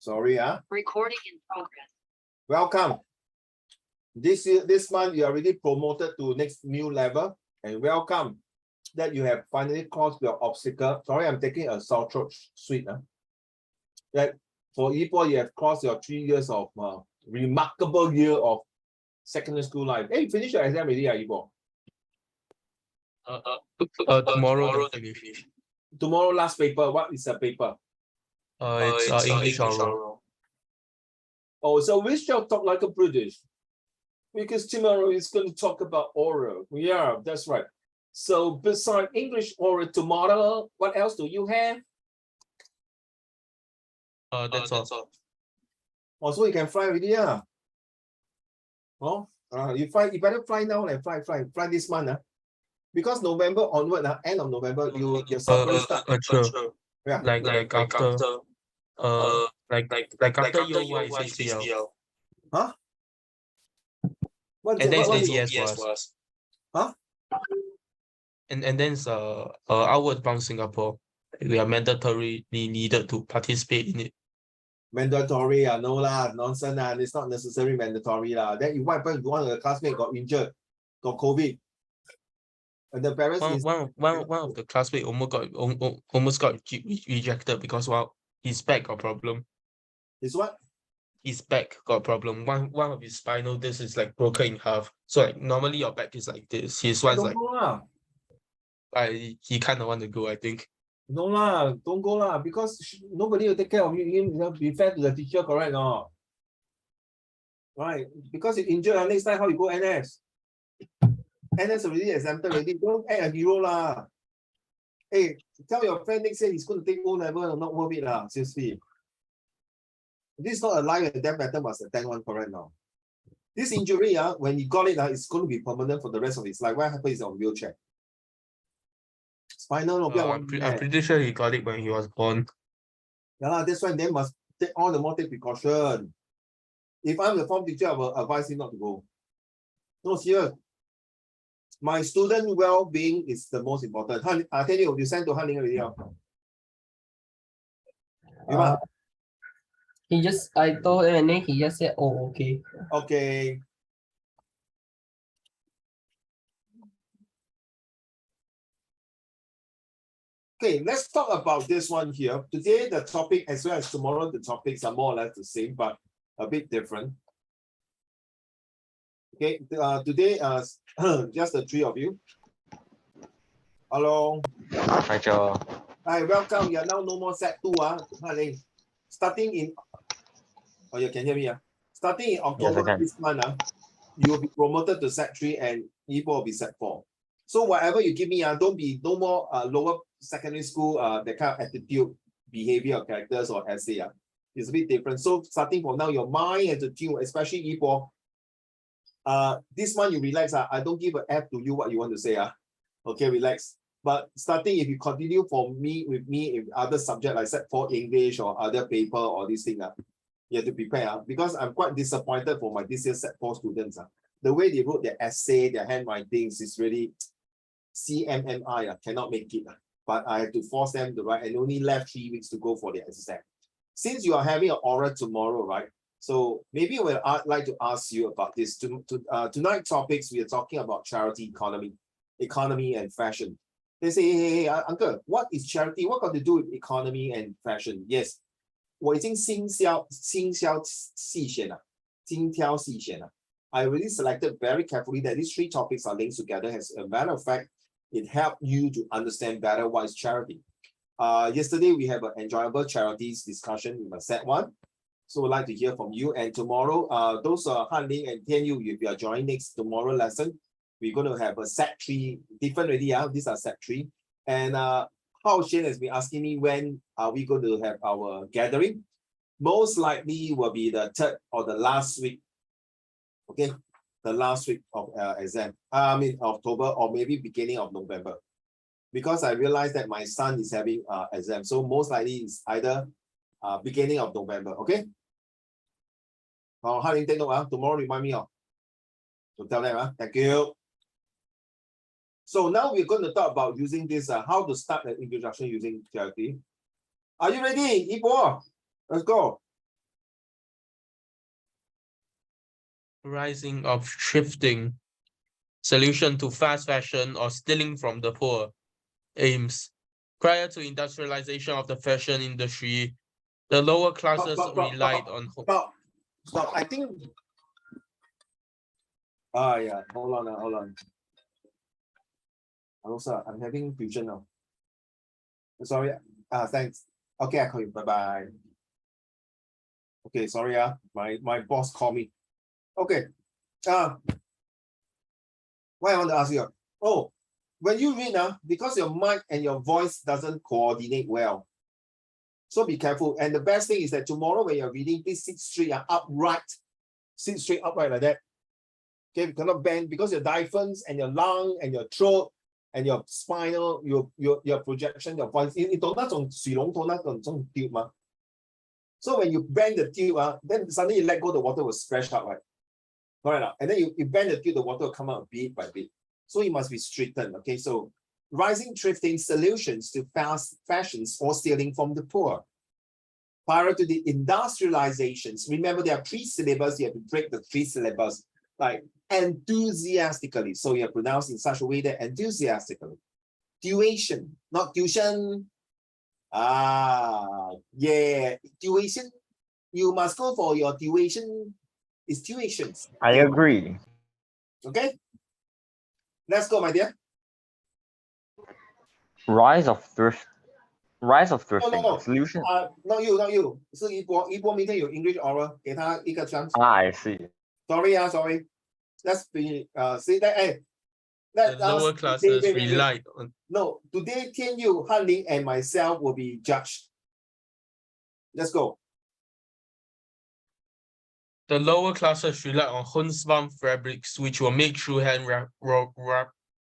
Sorry, Recording in progress. welcome. This month you are already promoted to next new level, and welcome that you have finally crossed your obstacle. Sorry, I'm taking a sore throat sweet. That for Ipo, you have crossed your 3 years of remarkable year of secondary school life. Hey, you finished your exam already, Ipo? Tomorrow they finish. Tomorrow last paper. What is the paper? It's English oral. Oh, so we shall talk like a British, because tomorrow is going to talk about oral. Yeah, that's right. So besides English oral tomorrow, what else do you have? That's all. Oh, so you can fly already, yeah. Oh, you better fly now and fly this month, because November onward, end of November, your summer start. Sure. Yeah. Like after after year one is HCL. Huh? And then what it's ES. Huh? And then it's outward bound Singapore. We are mandatorily needed to participate in it. Mandatory, no lah, nonsense, it's not necessarily mandatory lah. Then what happens if one of the classmates got injured, got COVID, and the parents one of the classmates almost got rejected because his back got problem. His what? His back got problem. One of his spinal disc is like broken in half. So like normally your back is like this. His one's like he kind of want to go, I think. No lah, don't go lah, because nobody will take care of him. Be fair to the teacher, correct? No. Right, because you injured, next time how you go NS? NS already exempted already. Don't act a hero lah. Hey, tell your friend next year he's going to take O-level, not worth it lah. Seriously. This is not a life and death matter, must attend one, correct now. This injury, when he got it, it's going to be permanent for the rest of his life. What happens is on wheelchair. Spinal, I'm pretty sure he got it when he was born. Yeah, that's why they must take all the more precaution. If I'm the form teacher, I will advise him not to go. No, serious. My student well-being is the most important. I tell you, you sent to Han Ling already. I told him and then he just said, oh, okay. Okay. Okay, let's talk about this one here. Today, the topic, as well as tomorrow, the topics are more or less the same, but a bit different. Okay, today, just the three of you. Hello. Hi, Joe. Hi, welcome. You are now no more Set 2. Starting in, oh, you can hear me. Starting in October this month, you will be promoted to Set 3 and Ipo will be Set 4. So whatever you give me, don't be no more lower secondary school, that kind of attitude, behavior, or characters or essay. It's a bit different. So starting from now, your mind and the tune, especially Ipo, this month you relax. I don't give an F to you what you want to say. Okay, relax. But starting, if you continue with me in other subject like Set 4 English or other paper or this thing, you have to prepare. Because I'm quite disappointed for my this year Set 4 students. The way they wrote their essay, their handwritings is really CMMI, cannot make it. But I have to force them to write, and only left 3 weeks to go for their exam. Since you are having an oral tomorrow, right? So maybe I'd like to ask you about this. Tonight's topics, we are talking about charity economy and fashion. They say, hey, uncle, what is charity? What got to do with economy and fashion? Yes, 我已经精挑细选了. I really selected very carefully that these 3 topics are linked together. As a matter of fact, it helped you to understand better what is charity. Yesterday, we have an enjoyable charities discussion with Set 1. So we'd like to hear from you. And tomorrow, those are Han Ling and Tian Yu, if you are joining next tomorrow lesson, we're going to have a Set 3, different already. These are Set 3. And Hao Shen has been asking me when are we going to have our gathering. Most likely will be the 3rd or the last week. Okay, the last week of exam. October or maybe beginning of November. Because I realized that my son is having exam. So most likely it's either beginning of November. Okay? Han Ling, take note. Tomorrow remind me to tell them. Thank you. So now we're going to talk about using this, how to start an introduction using charity. Are you ready, Ipo? Let's go. Rising of thrifting, solution to fast fashion or stealing from the poor. Aims. Prior to industrialization of the fashion industry, the lower classes relied on Stop. I think. Yeah. Hold on. Hello, sir. I'm having fusion now. Sorry. Thanks. Okay, I call you. Bye. Okay, sorry. My boss called me. Okay. What I want to ask you? Oh, when you read because your mic and your voice doesn't coordinate well. So be careful. And the best thing is that tomorrow when you're reading, please sit straight, upright. Sit straight upright like that. Okay, you cannot bend because your diaphragms and your lung and your throat and your spinal, your projection, your voice, 你懂那种水龙头那种tube吗? So when you bend the tube, then suddenly you let go, the water will splash out, right? Correct. And then you bend the tube, the water will come out bit by bit. So it must be straightened. Okay, so rising thrifting solutions to fast fashions or stealing from the poor. Prior to the industrializations, remember there are 3 syllables, you have to break the 3 syllables, like enthusiastically. So you are pronounced in such a way that enthusiastically. Tuition, not tuition. Yeah, tuition. You must go for your tuition. It's tuitions. I agree. Okay. Let's go, my dear. Rise of thrifting. No. Solution. Not you. 是一波明天有 English oral， 给他一个 chance. I see. Sorry. Let's be say that. Hey, the lower classes relied on. No, today Tian Yu, Han Ling, and myself will be judged. Let's go. The lower classes relied on homespun fabrics, which were made through hand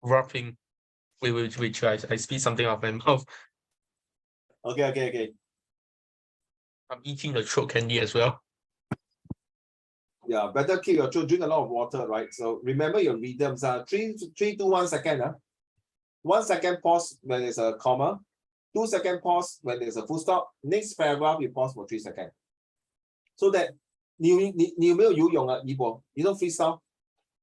wrapping. Wait, I speak something out of my mouth. Okay. I'm eating the throat candy as well. Yeah, better keep your throat, drink a lot of water, right? So remember your rhythms. 3, 2, 1 second. 1 second pause when there's a comma. 2 second pause when there's a full stop. Next paragraph, you pause for 3 seconds. So that 你有没有游泳一波? You don't freestyle.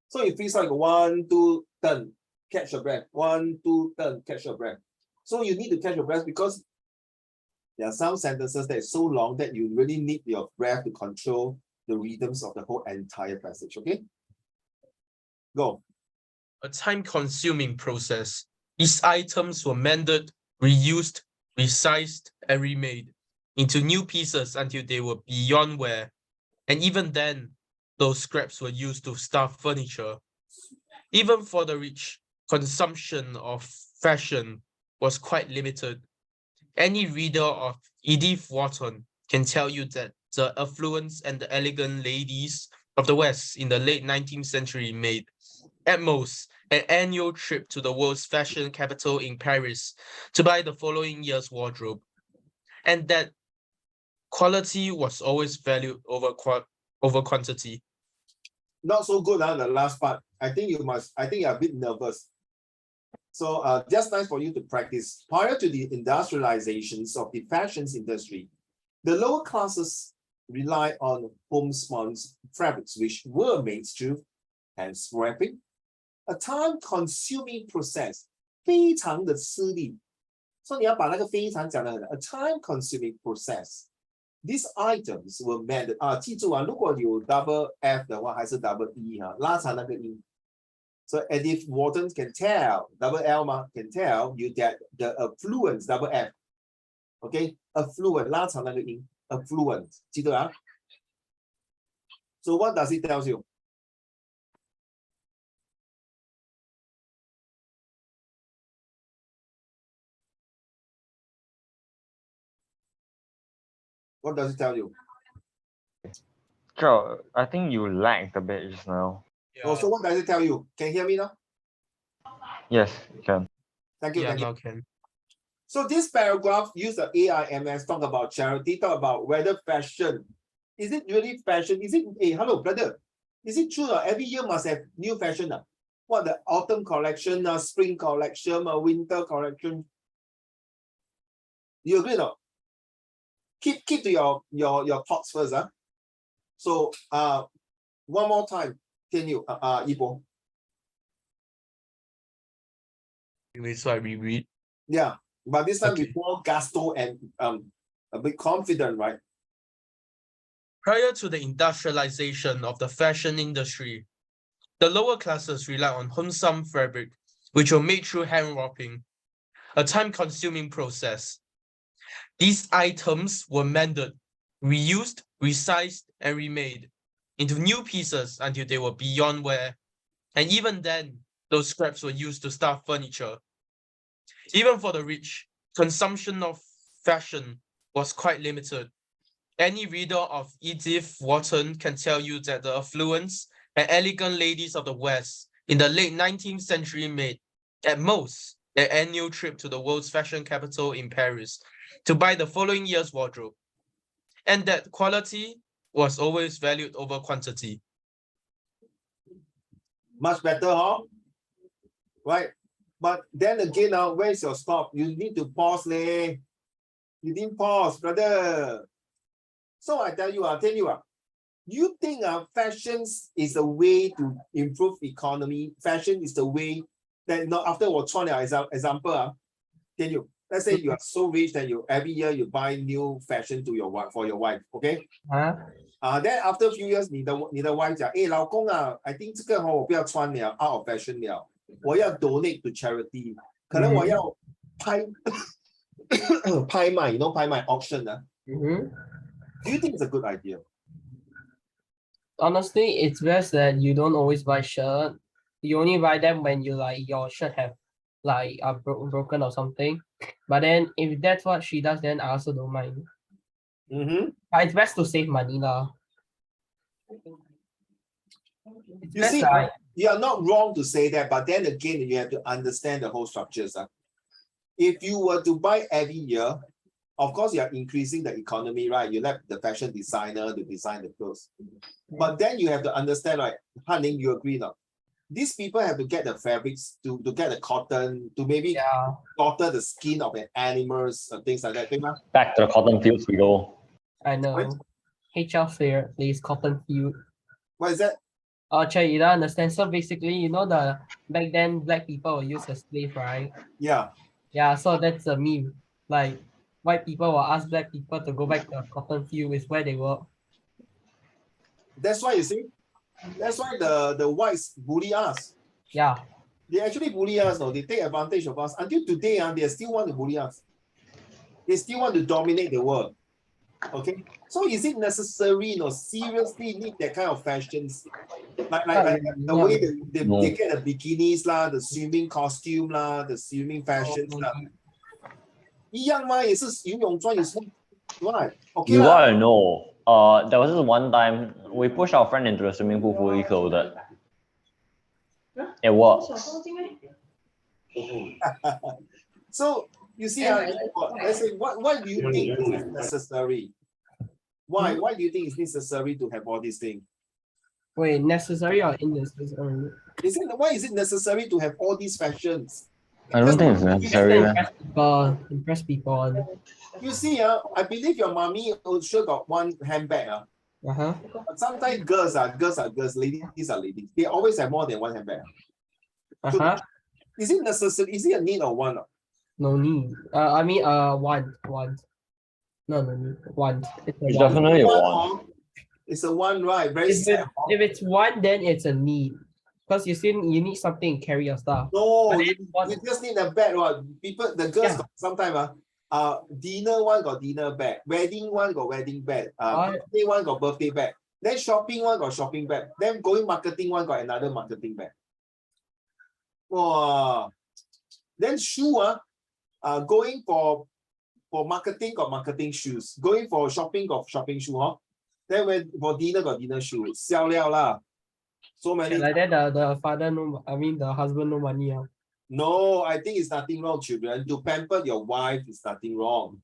So you freestyle, you go 1, 2, turn, catch your breath. 1, 2, turn, catch your breath. So you need to catch your breath because there are some sentences that are so long that you really need your breath to control the rhythms of the whole entire passage. Okay? Go. A time-consuming process. These items were mended, reused, resized, and remade into new pieces until they were beyond wear. And even then, those scraps were used to stuff furniture. Even for the rich, consumption of fashion was quite limited. Any reader of Edith Wharton can tell you that the affluent and the elegant ladies of the West in the late 19th century made, at most, an annual trip to the world's fashion capital in Paris to buy the following year's wardrobe. And that quality was always valued over quantity. Not so good, the last part. I think you're a bit nervous. So just nice for you to practice. Prior to the industrializations of the fashions industry, the lower classes rely on homespun fabrics, which were made through hand wrapping, a time-consuming process, 非常的吃力。所以你要把那个非常讲得很 a time-consuming process. These items were made 记住如果有 double F 的话，还是 double E 拉长那个音。So Edith Wharton can tell, double L can tell you that the affluent, double F. Okay, affluent, 拉长那个音 affluent, 记得啊? So what does it tell you? What does it tell you? Joe, I think you lagged a bit just now. Oh, so what does it tell you? Can you hear me now? Yes, you can. Thank you. Yeah, Thank you. now can. So this paragraph use the AIMS, talk about charity, talk about whether fashion. Is it really fashion? Is it, hey, hello, brother. Is it true that every year must have new fashion? What, the autumn collection, spring collection, winter collection? You agree or not? Keep to your thoughts first. So One more time. 天佑一波 So I reread. Yeah, but this time Okay. with more gusto and a bit confident, right? Prior to the industrialization of the fashion industry, the lower classes relied on homespun fabric, which were made through hand warping, a time-consuming process. These items were mended, reused, resized, and remade into new pieces until they were beyond wear. And even then, those scraps were used to stuff furniture. Even for the rich, consumption of fashion was quite limited. Any reader of Edith Wharton can tell you that the affluence and elegant ladies of the West in the late 19th century made, at most, their annual trip to the world's fashion capital in Paris to buy the following year's wardrobe, and that quality was always valued over quantity. Much better, huh? Right? But then again, now where's your stop? You need to pause, leh. You didn't pause, brother. So I tell you, you think fashion is a way to improve economy? Fashion is the way that after 我穿了 example, tell you, let's say you are so rich that you every year you buy new fashion to your wife for your wife, okay? Then after a few years, 你的 wife 讲，老公I think 这个我不要穿了 out of fashion 了，我要 donate to charity， 可能我要拍卖 拍卖 auction Do you think it's a good idea? Honestly, it's best that you don't always buy shirt. You only buy them when you like your shirt have like broken or something. But then if that's what she does, then I also don't mind. But it's best to save money lah. You see, you are not wrong to say that, but then again, you have to understand the whole structures. If you were to buy every year, of course, you are increasing the economy, right? You let the fashion designer to design the clothes. But then you have to understand, right? Hanning, you agree now? These people have to get the fabrics, to get the cotton, to maybe alter the skin of the animals and things like that. Back to the cotton fields we go. I know. HR Fair plays cotton field. What is that? Che, you don't understand. So basically, you know back then black people were used as slave, right? Yeah. Yeah, so that's a meme. Like white people will ask black people to go back to the cotton field is where they work. That's why you see. That's why the whites bully us. Yeah. They actually bully us, no? They take advantage of us. Until today, they still want to bully us. They still want to dominate the world. Okay? So is it necessary, seriously need that kind of fashions? Like the way they get the bikinis, the swimming costume, the swimming fashions. 一样吗？也是游泳装，也是 right. Okay, you gotta know. There was this one time we pushed our friend into the swimming pool fully clothed. It worked. So you see, let's say, why do you think it's necessary? Why do you think it's necessary to have all these things? Wait, necessary or unnecessary? Why is it necessary to have all these fashions? I don't think it's necessary. Impress people. You see, I believe your mommy sure got one handbag. But sometimes girls are girls, ladies are ladies. They always have more than one handbag. So, is it necessary? Is it a need or want? No need. I mean, want. No need. Want. It's definitely a want. It's a want, right? Very sad. If it's one, then it's a need. Because you need something to carry your stuff. No, you just need a bag. People, the girls sometimes dinner one got dinner bag, wedding one got wedding bag, birthday one got birthday bag, then shopping one got shopping bag, then going marketing one got another marketing bag. Wow. Then shoe going for marketing got marketing shoes, going for shopping got shopping shoe. Then when for dinner got dinner shoes, 销了啦. So many. Like that, the husband no money. No, I think it's nothing wrong, children. To pamper your wife is nothing wrong.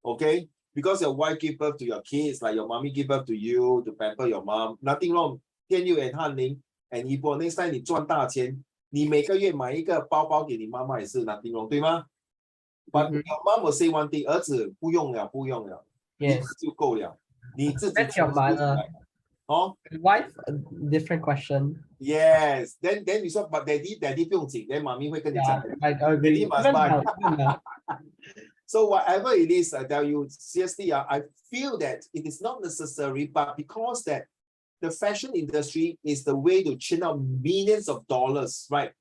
Okay? Because your wife gave birth to your kids, like your mommy gave birth to you, to pamper your mom. Nothing wrong. Tian Yu and Han Ling and Yibo, next time 你赚大钱，你每个月买一个包包给你妈妈也是 nothing wrong, 对吗？ But your mom will say one thing, 儿子不用了， Yes. 就够了，你自己 That's your mother. 哦 Wife, a different question. Yes, then 你说 but daddy 不用紧 then 妈咪会跟你讲 Yeah, I agree. Daddy must buy. So whatever it is, I tell you, seriously, I feel that it is not necessary, but because that the fashion industry is the way to churn out millions of dollars, right?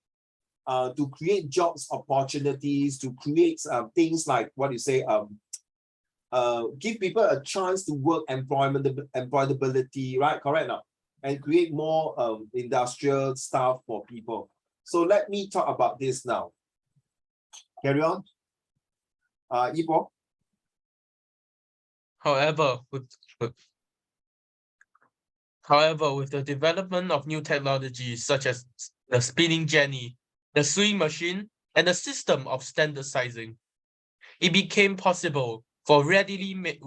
To create jobs opportunities, to create things like what you say, give people a chance to work, employability, right? Correct now, and create more industrial stuff for people. So let me talk about this now. Carry on. Ipo. However, with the development of new technologies such as the spinning jenny, the sewing machine, and the system of standardizing, it became possible for ready-made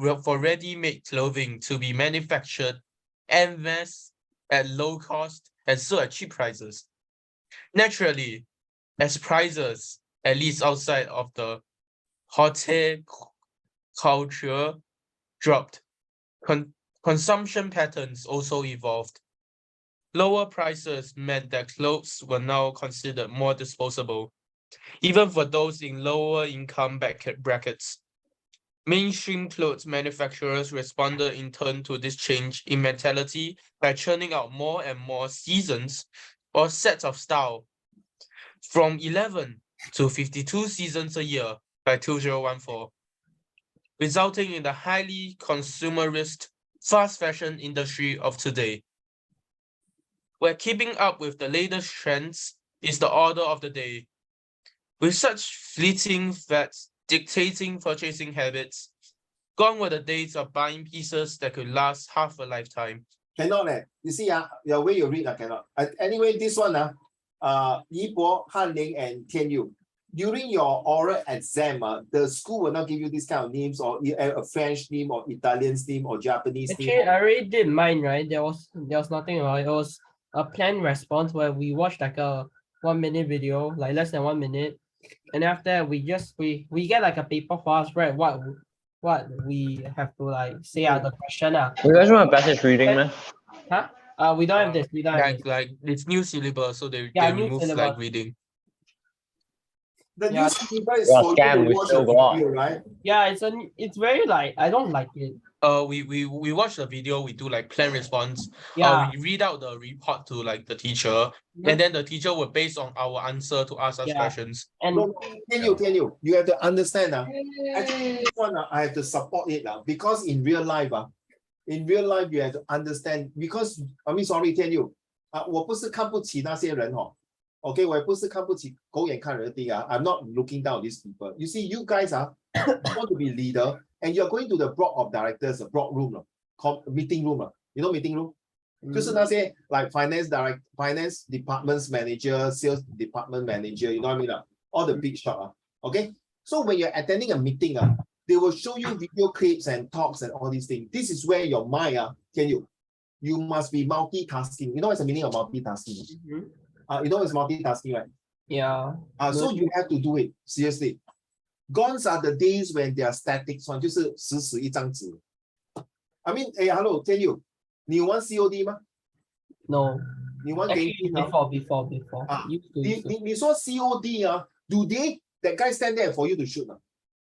clothing to be manufactured en masse at low cost and sold at cheap prices. Naturally, as prices, at least outside of the horticulture, dropped, consumption patterns also evolved. Lower prices meant that clothes were now considered more disposable, even for those in lower income brackets. Mainstream clothes manufacturers responded in turn to this change in mentality by churning out more and more seasons or sets of style, from 11 to 52 seasons a year by 2014, resulting in the highly consumerist fast fashion industry of today, where keeping up with the latest trends is the order of the day. With such fleeting fads dictating purchasing habits, gone were the days of buying pieces that could last half a lifetime. Cannot you see the way you read cannot. Anyway, this one Yibo, Han-Ling, and Tian-Yu. During your oral exam, the school will not give you this kind of names or a French name or Italian name or Japanese Actually, name. I already did mine, right? There was nothing about it. It was a planned response where we watched like a 1 minute video, like less than 1 minute. And after that, we get like a paper for us, right? What we have to like say out the question. You guys want passage reading, man? Huh? We don't have this. We don't have this. Like it's new syllabus, so they New remove syllabus. like reading. The Yeah. new syllabus is Yeah, for you scam, to we watch still a got. video, right? Yeah, it's very like I don't like it. We watch the video, we do like plan response. Yeah. We read out the report to like the teacher, and then the teacher will base on our answer to ask us Yeah. questions. And No, Tian-Yu, you have to understand actually this one I have to support it because in real life you have to understand because I mean sorry Tian-Yu 我不是看不起那些人OK 我也不是看不起狗眼看人低I'm not looking down on these people. You see you guys want to be leader and you're going to the board of directors, a board room meeting room you know meeting room 就是那些 like finance departments manager, sales department manager, you know what I mean all the big shot okay. So when you're attending a meeting they will show you video clips and talks and all these things. This is where your mind you must be multitasking. You know what's the meaning of multitasking? You know what's multitasking, right? Yeah. So you have to do it seriously. Gone are the days when they are static 就是死死一张纸 I mean hello tell you 你玩 COD 吗 No. 你玩 Actually, game before. Used to. 你说 COD do they that guy stand there for you to shoot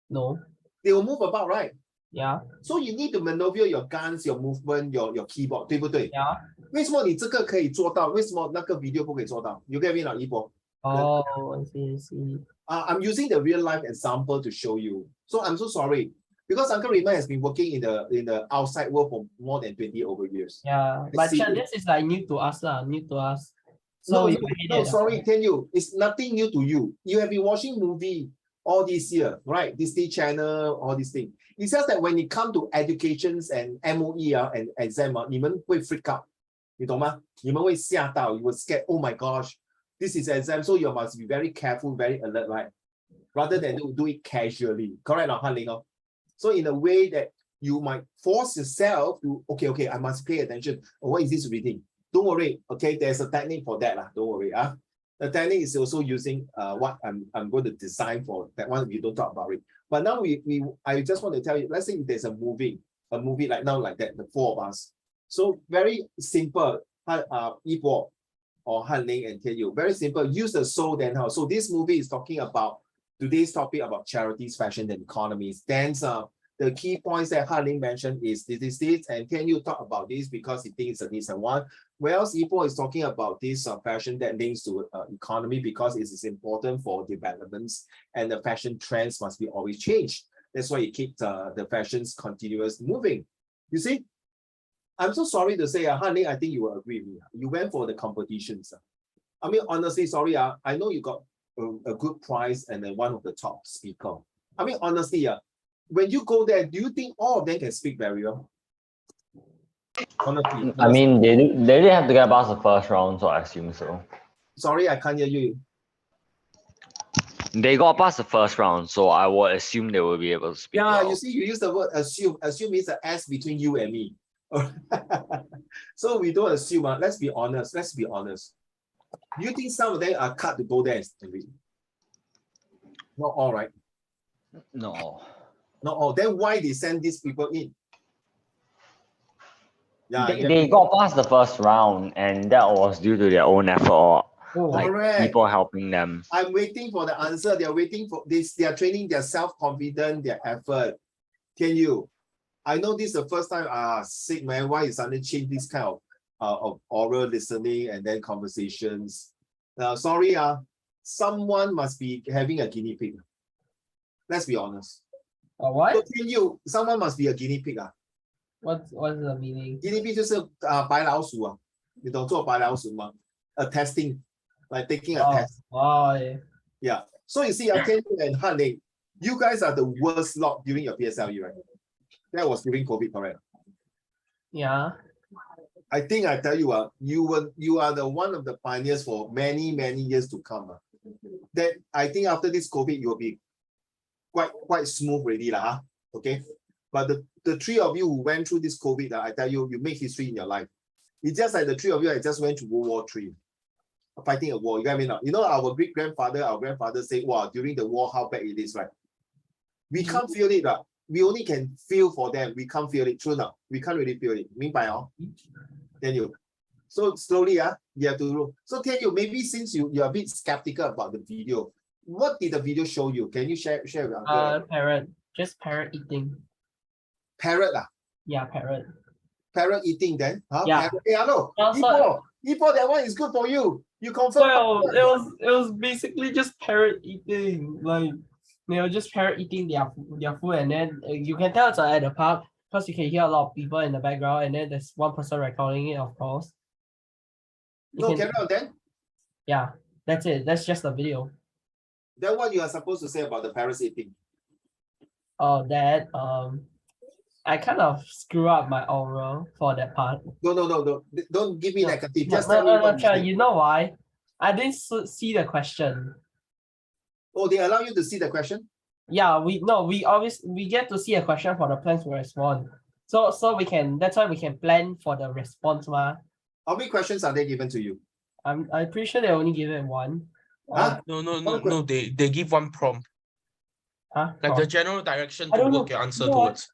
No. They will move about, right? Yeah. So you need to maneuver your guns, your movement, your keyboard, 对不对 Yeah. 为什么你这个可以做到为什么那个 video 不可以做到 You get me 了一波 Oh, I see. I'm using the real life example to show you. So I'm so sorry because Uncle Raymond has been working in the outside world for more than 20 over years. Yeah, but this is like new to us new to us. So So no, sorry, tell you, it's nothing new to you. You have been watching movie all this year, right? Disney Channel, all these things. It's just that when it comes to educations and MOE and exam 你们会 freak out. 你懂吗？你们会吓到 You will scared. Oh my gosh, this is exam, so you must be very careful, very alert, right? Rather than do it casually. Correct, Han-Ling? So in a way that you might force yourself to, okay, I must pay attention. What is this reading? Don't worry, okay, there's a technique for that. Don't worry. The technique is also using what I'm going to design for that one. We don't talk about it. But now I just want to tell you, let's say if there's a movie like now like that, the four of us. So very simple. Yibo or Han Ling and Tian Yu. Very simple. Use the so then how. So this movie is talking about today's topic about charities, fashion, and economies. Then the key points that Han Ling mentioned is this, and Tian Yu talk about this because he thinks it's a decent one. Whereas Yibo is talking about this fashion that links to economy because it is important for developments and the fashion trends must be always changed. That's why you keep the fashions continuous moving. You see? I'm so sorry to say, Han Ling, I think you will agree with me. You went for the competitions. I mean, honestly, sorry, I know you got a good prize and then one of the top speaker. I mean, honestly, when you go there, do you think all of them can speak very well? Honestly, I mean, they did have to get past the first round, so I assume so. sorry, I can't hear you. They got past the first round, so I would assume they will be able to speak Yeah, well. you see, you use the word assume. Assume is an S between you and me. So we don't assume. Let's be honest. Let's be honest. Do you think some of them are cut to go there and read? Not all, right? No. Not all. Then why they send these people in? Yeah, They got past the first round, and that was due to their own effort, or like correct. people helping them. I'm waiting for the answer. They're waiting for this. They are training their self-confidence, their effort. Can you? I know this is the first time. Sick man, why you suddenly change this kind of oral listening and then conversations? Sorry, someone must be having a guinea pig. Let's be honest. What? So can you? Someone must be a guinea pig. What's the meaning? Guinea pig 就是白老鼠啊，你懂做白老鼠吗？A testing, like taking a test. Oh, yeah. Yeah. So you see, Tian Yu and Han Ling, you guys are the worst lot during your PSLE, right? That was during COVID, correct? Yeah. I think I tell you, you are the one of the pioneers for many years to come. That I think after this COVID, you'll be quite smooth already, lah. Okay. But the three of you who went through this COVID, I tell you, you make history in your life. It's just like the three of you, I just went to World War III. Fighting a war, you get me now? You know, our grandfather said, wow, during the war, how bad it is, right? We can't feel it, right? We only can feel for them. We can't feel it. True now. We can't really feel it. 明白哦? Tian Yu. So slowly, you have to. So Tian Yu, maybe since you're a bit skeptical about the video, what did the video show you? Can you share with Uncle? Parrot. Just parrot eating. Parrot, Yeah, parrot. Parrot eating then? Huh? Yeah. Parrot. Hey, hello. Also, Ipo, that one is good for you. You confirm. well, it was basically just parrot eating. Like they were just parrot eating their food, and then you can tell it's at the park because you can hear a lot of people in the background, and then there's one person recording it, of course. No, carry on then. Yeah, that's it. That's just the video. Then what you are supposed to say about the parrots eating? Oh, that I kind of screw up my oral for that part. No. Don't give me negative. Just No, tell me what you Chad, think. you know why? I didn't see the question. Oh, they allow you to see the question? Yeah, we get to see a question for the plans to respond. So we can, that's why we can plan for the response, ma. How many questions are they given to you? I'm pretty sure they only give it one. Huh? No, they give one prompt. Huh? Like the general direction I to don't work know. your answer You know what? towards.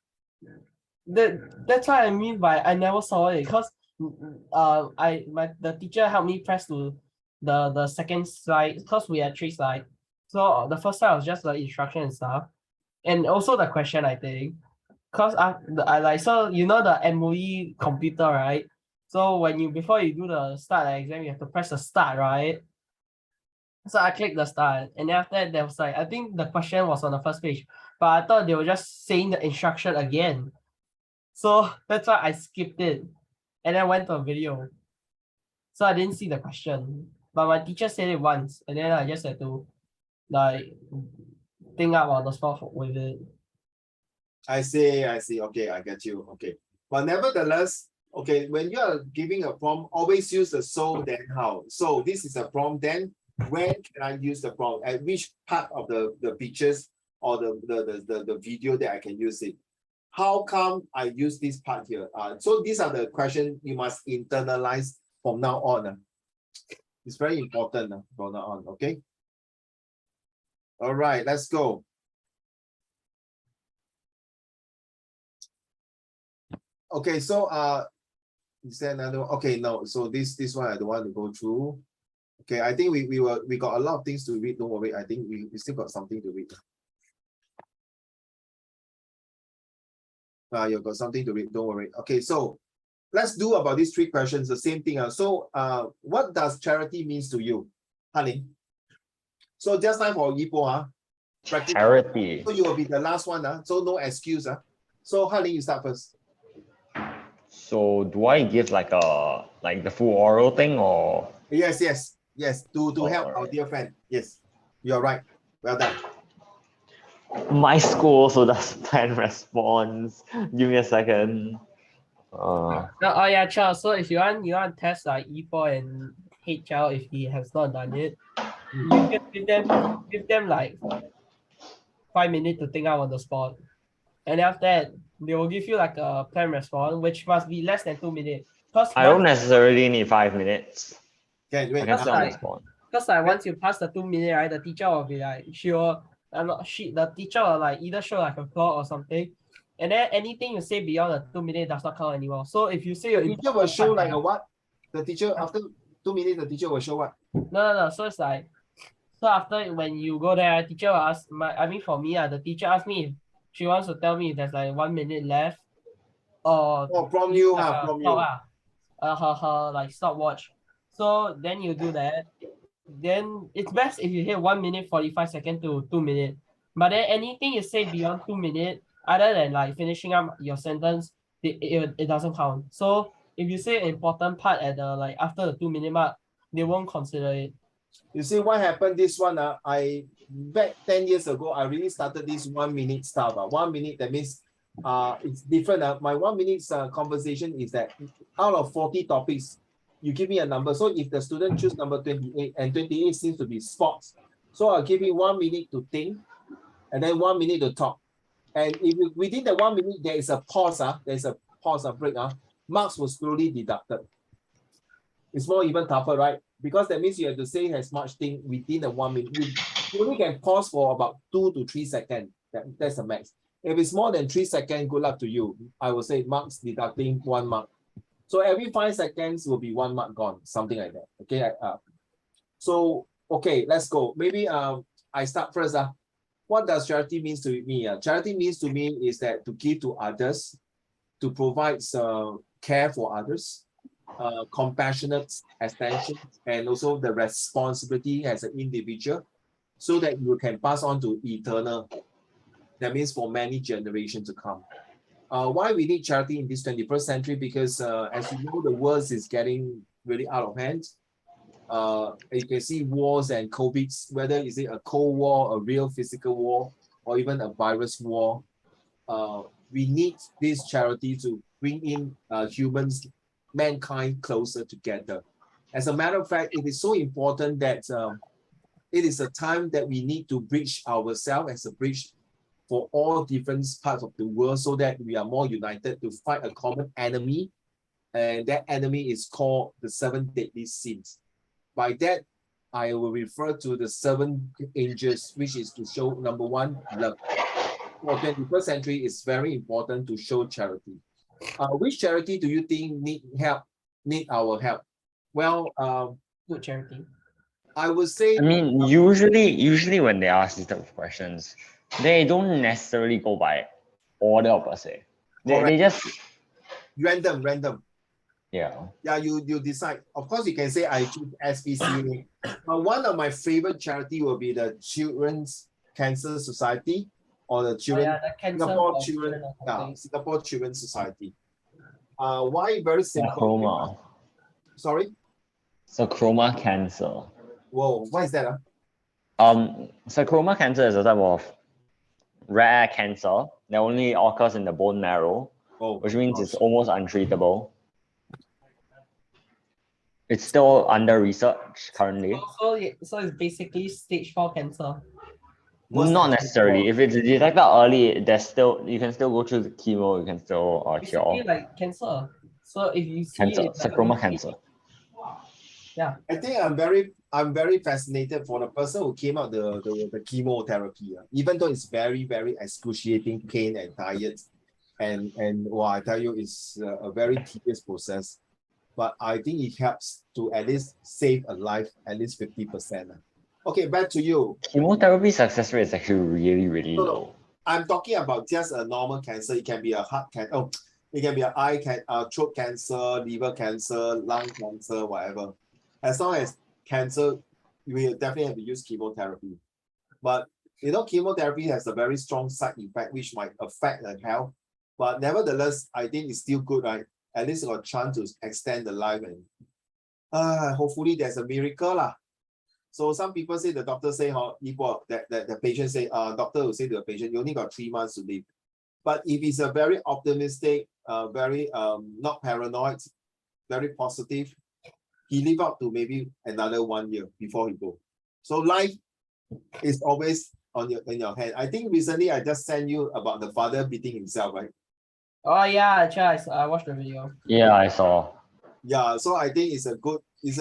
That's what I mean by I never saw it because the teacher helped me press to the second slide because we had 3 slides. So the first slide was just the instruction and stuff, and also the question, I think, because I like, so you know the MOE computer, right? So before you do the start exam, you have to press the start, right? So I clicked the start, and then after that there was like, I think the question was on the first page, but I thought they were just saying the instruction again. So that's why I skipped it and then went to a video. So I didn't see the question, but my teacher said it once, and then I just had to like think up on the spot with it. I see. Okay, I get you. Okay. But nevertheless, okay, when you are giving a prompt, always use the so, then how. So this is a prompt, then when can I use the prompt? At which part of the pictures or the video that I can use it? How come I use this part here? So these are the questions you must internalize from now on. It's very important from now on, okay? All right, let's go. Okay, so Is there another one? Okay, no. So this one I don't want to go through. Okay, I think we got a lot of things to read. Don't worry. I think we still got something to read. You've got something to read. Don't worry. Okay, so let's do about these 3 questions. The same thing. So what does charity means to you, honey? So just time for Yipo, Charity. So you will be the last one, so no excuse. So honey, you start first. So do I give like the full oral thing or? Yes. To help our Alright. dear friend. Yes, you're right. Well done. My school also does plan response. Give me a second. Oh yeah, Charles. So if you want to test like E4 and HL if he has not done it, you just give them like 5 minutes to think out on the spot. And after that, they will give you like a plan response, which must be less than 2 minutes. I don't necessarily need 5 minutes. Okay, I wait. can still like- respond. Because like once you pass the 2 minutes, right, the teacher will be like, the teacher will like either show like a clock or something. And then anything you say beyond the 2 minutes does not count anymore. So if you say The teacher will show like a what? The teacher after 2 minutes, the teacher will show what? No. So it's like, so after when you go there, teacher will ask for me, the teacher asked me if she wants to tell me if there's like 1 minute left, or Oh, from you, like a from you. clock, her like stopwatch. So then you do that. Then it's best if you hit 1 minute 45 seconds to 2 minutes. But then anything you say beyond 2 minutes, other than like finishing up your sentence, it doesn't count. So if you say an important part at the like after the 2 minute mark, they won't consider it. You see what happened? This one, I back 10 years ago, I really started this 1 minute stuff. 1 minute, that means it's different. My 1 minute conversation is that out of 40 topics, you give me a number. So if the student choose number 28, and 28 seems to be sports, so I'll give you 1 minute to think, and then 1 minute to talk. And if within the 1 minute there is a pause, there's a pause, a break, marks will slowly deducted. It's more even tougher, right? Because that means you have to say as much thing within the 1 minute. You only can pause for about 2 to 3 seconds. That's the max. If it's more than 3 seconds, good luck to you. I will say marks deducting 1 mark. So every 5 seconds will be 1 mark gone, something like that. Okay. So okay, let's go. Maybe I start first. What does charity means to me? Charity means to me is that to give to others, to provide care for others, compassionate attention, and also the responsibility as an individual, so that you can pass on to eternal. That means for many generations to come. Why we need charity in this 21st century? Because as you know, the world is getting really out of hand. You can see wars and COVIDs, whether is it a cold war, a real physical war, or even a virus war. We need this charity to bring in humans, mankind closer together. As a matter of fact, it is so important that it is a time that we need to bridge ourselves as a bridge for all different parts of the world, so that we are more united to fight a common enemy. And that enemy is called the 7 deadly sins. By that, I will refer to the 7 angels, which is to show, number 1, love. For 21st century, it's very important to show charity. Which charity do you think need our help? Well, Good charity. I would say, I mean, usually when they ask these type of questions, they don't necessarily go by order per se. They just random. Yeah, you decide. Of course, you can say I choose SPCA. One of my favorite charity will be the Children's Cancer Society, or the Children Singapore Children's Society. Why? Very simple. sarcoma. Sorry. Sarcoma cancer. Whoa, what is that? Sarcoma cancer is a type of rare cancer that only occurs in the bone marrow, which means it's almost untreatable. It's still under research currently. So it's basically stage 4 cancer. Not necessarily. If it's detected early, you can still go through the chemo. You can still cure. Basically like cancer. So if you see it, sarcoma cancer. Yeah. I think I'm very fascinated for the person who came out the chemotherapy. Even though it's very, very excruciating pain and tired, and I tell you, it's a very tedious process. but I think it helps to at least save a life, at least 50%. Okay, back to you. Chemotherapy success rate is actually really, really No, low. I'm talking about just a normal cancer. It can be a heart cancer. Oh, it can be an throat cancer, liver cancer, lung cancer, whatever. As long as cancer, you will definitely have to use chemotherapy. But chemotherapy has a very strong side effect which might affect the health. But nevertheless, I think it's still good, right? At least got a chance to extend the life, and hopefully there's a miracle lah. So some people say, the doctor say, that the patient say, doctor will say to the patient, you only got 3 months to live. But if it's a very optimistic, very not paranoid, very positive, he live up to maybe another 1 year before he go. So life is always in your hand. I think recently I just sent you about the father beating himself, right? Oh yeah, Charles, I watched the video. Yeah, I saw. Yeah, so I think it's a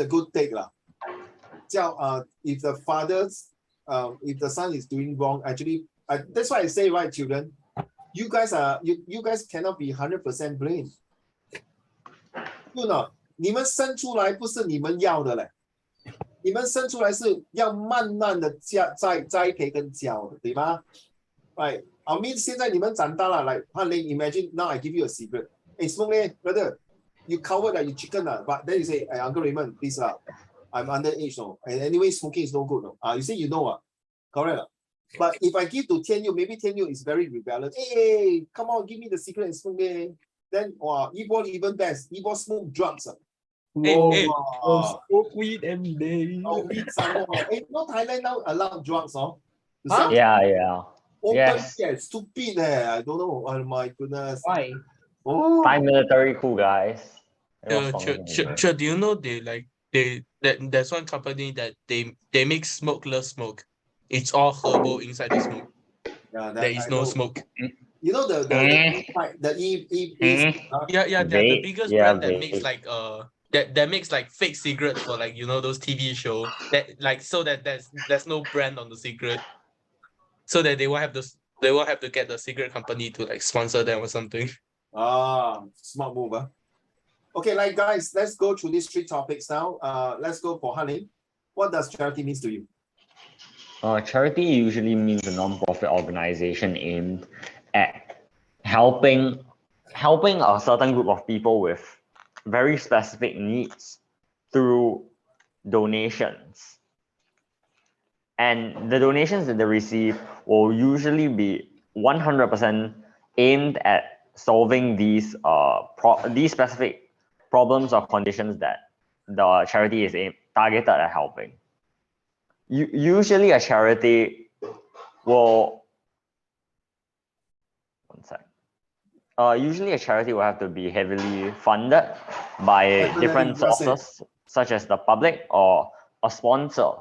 good take lah. If the if the son is doing wrong, actually, that's why I say, right, children, you guys cannot be 100% blamed. You know, 你们生出来不是你们要的嘞，你们生出来是要慢慢的栽培跟教的，对吗？ Right. I mean, 现在你们长大了 like imagine now I give you a secret. Hey, smoke brother, you covered like you chicken but then you say, hey, Uncle Raymond, please I'm underage no. And anyway, smoking is no good no. You say you know correct. But if I give to Tian Yu, maybe Tian Yu is very rebellious. Hey, come on, give me the secret and smoke Then Yibo even best. Yibo smoke drugs. Hey, Smoke weed every day. Weed some more. Hey, no Thailand now allow drugs Huh? Yeah. Open, Yes. yeah, stupid I don't know. Oh my goodness. Why? Oh. Thai military cool guys. do you know there's one company that they make smokeless smoke. It's all herbal inside the smoke. Yeah, there is no smoke. You know the Yeah, they're the biggest brand that makes like that makes like fake cigarettes for like those TV show that like so that there's no brand on the cigarette, so that they won't have to get the cigarette company to like sponsor them or something. Smart move. Okay, like guys, let's go through these 3 topics now. Let's go for Han-Ling. What does charity means to you? Charity usually means a non-profit organization aimed at helping a certain group of people with very specific needs through donations. And the donations that they receive will usually be 100% aimed at solving these specific problems or conditions that the charity is targeted at helping. Usually a charity will have to be heavily funded by different sources, such as the public or a sponsor.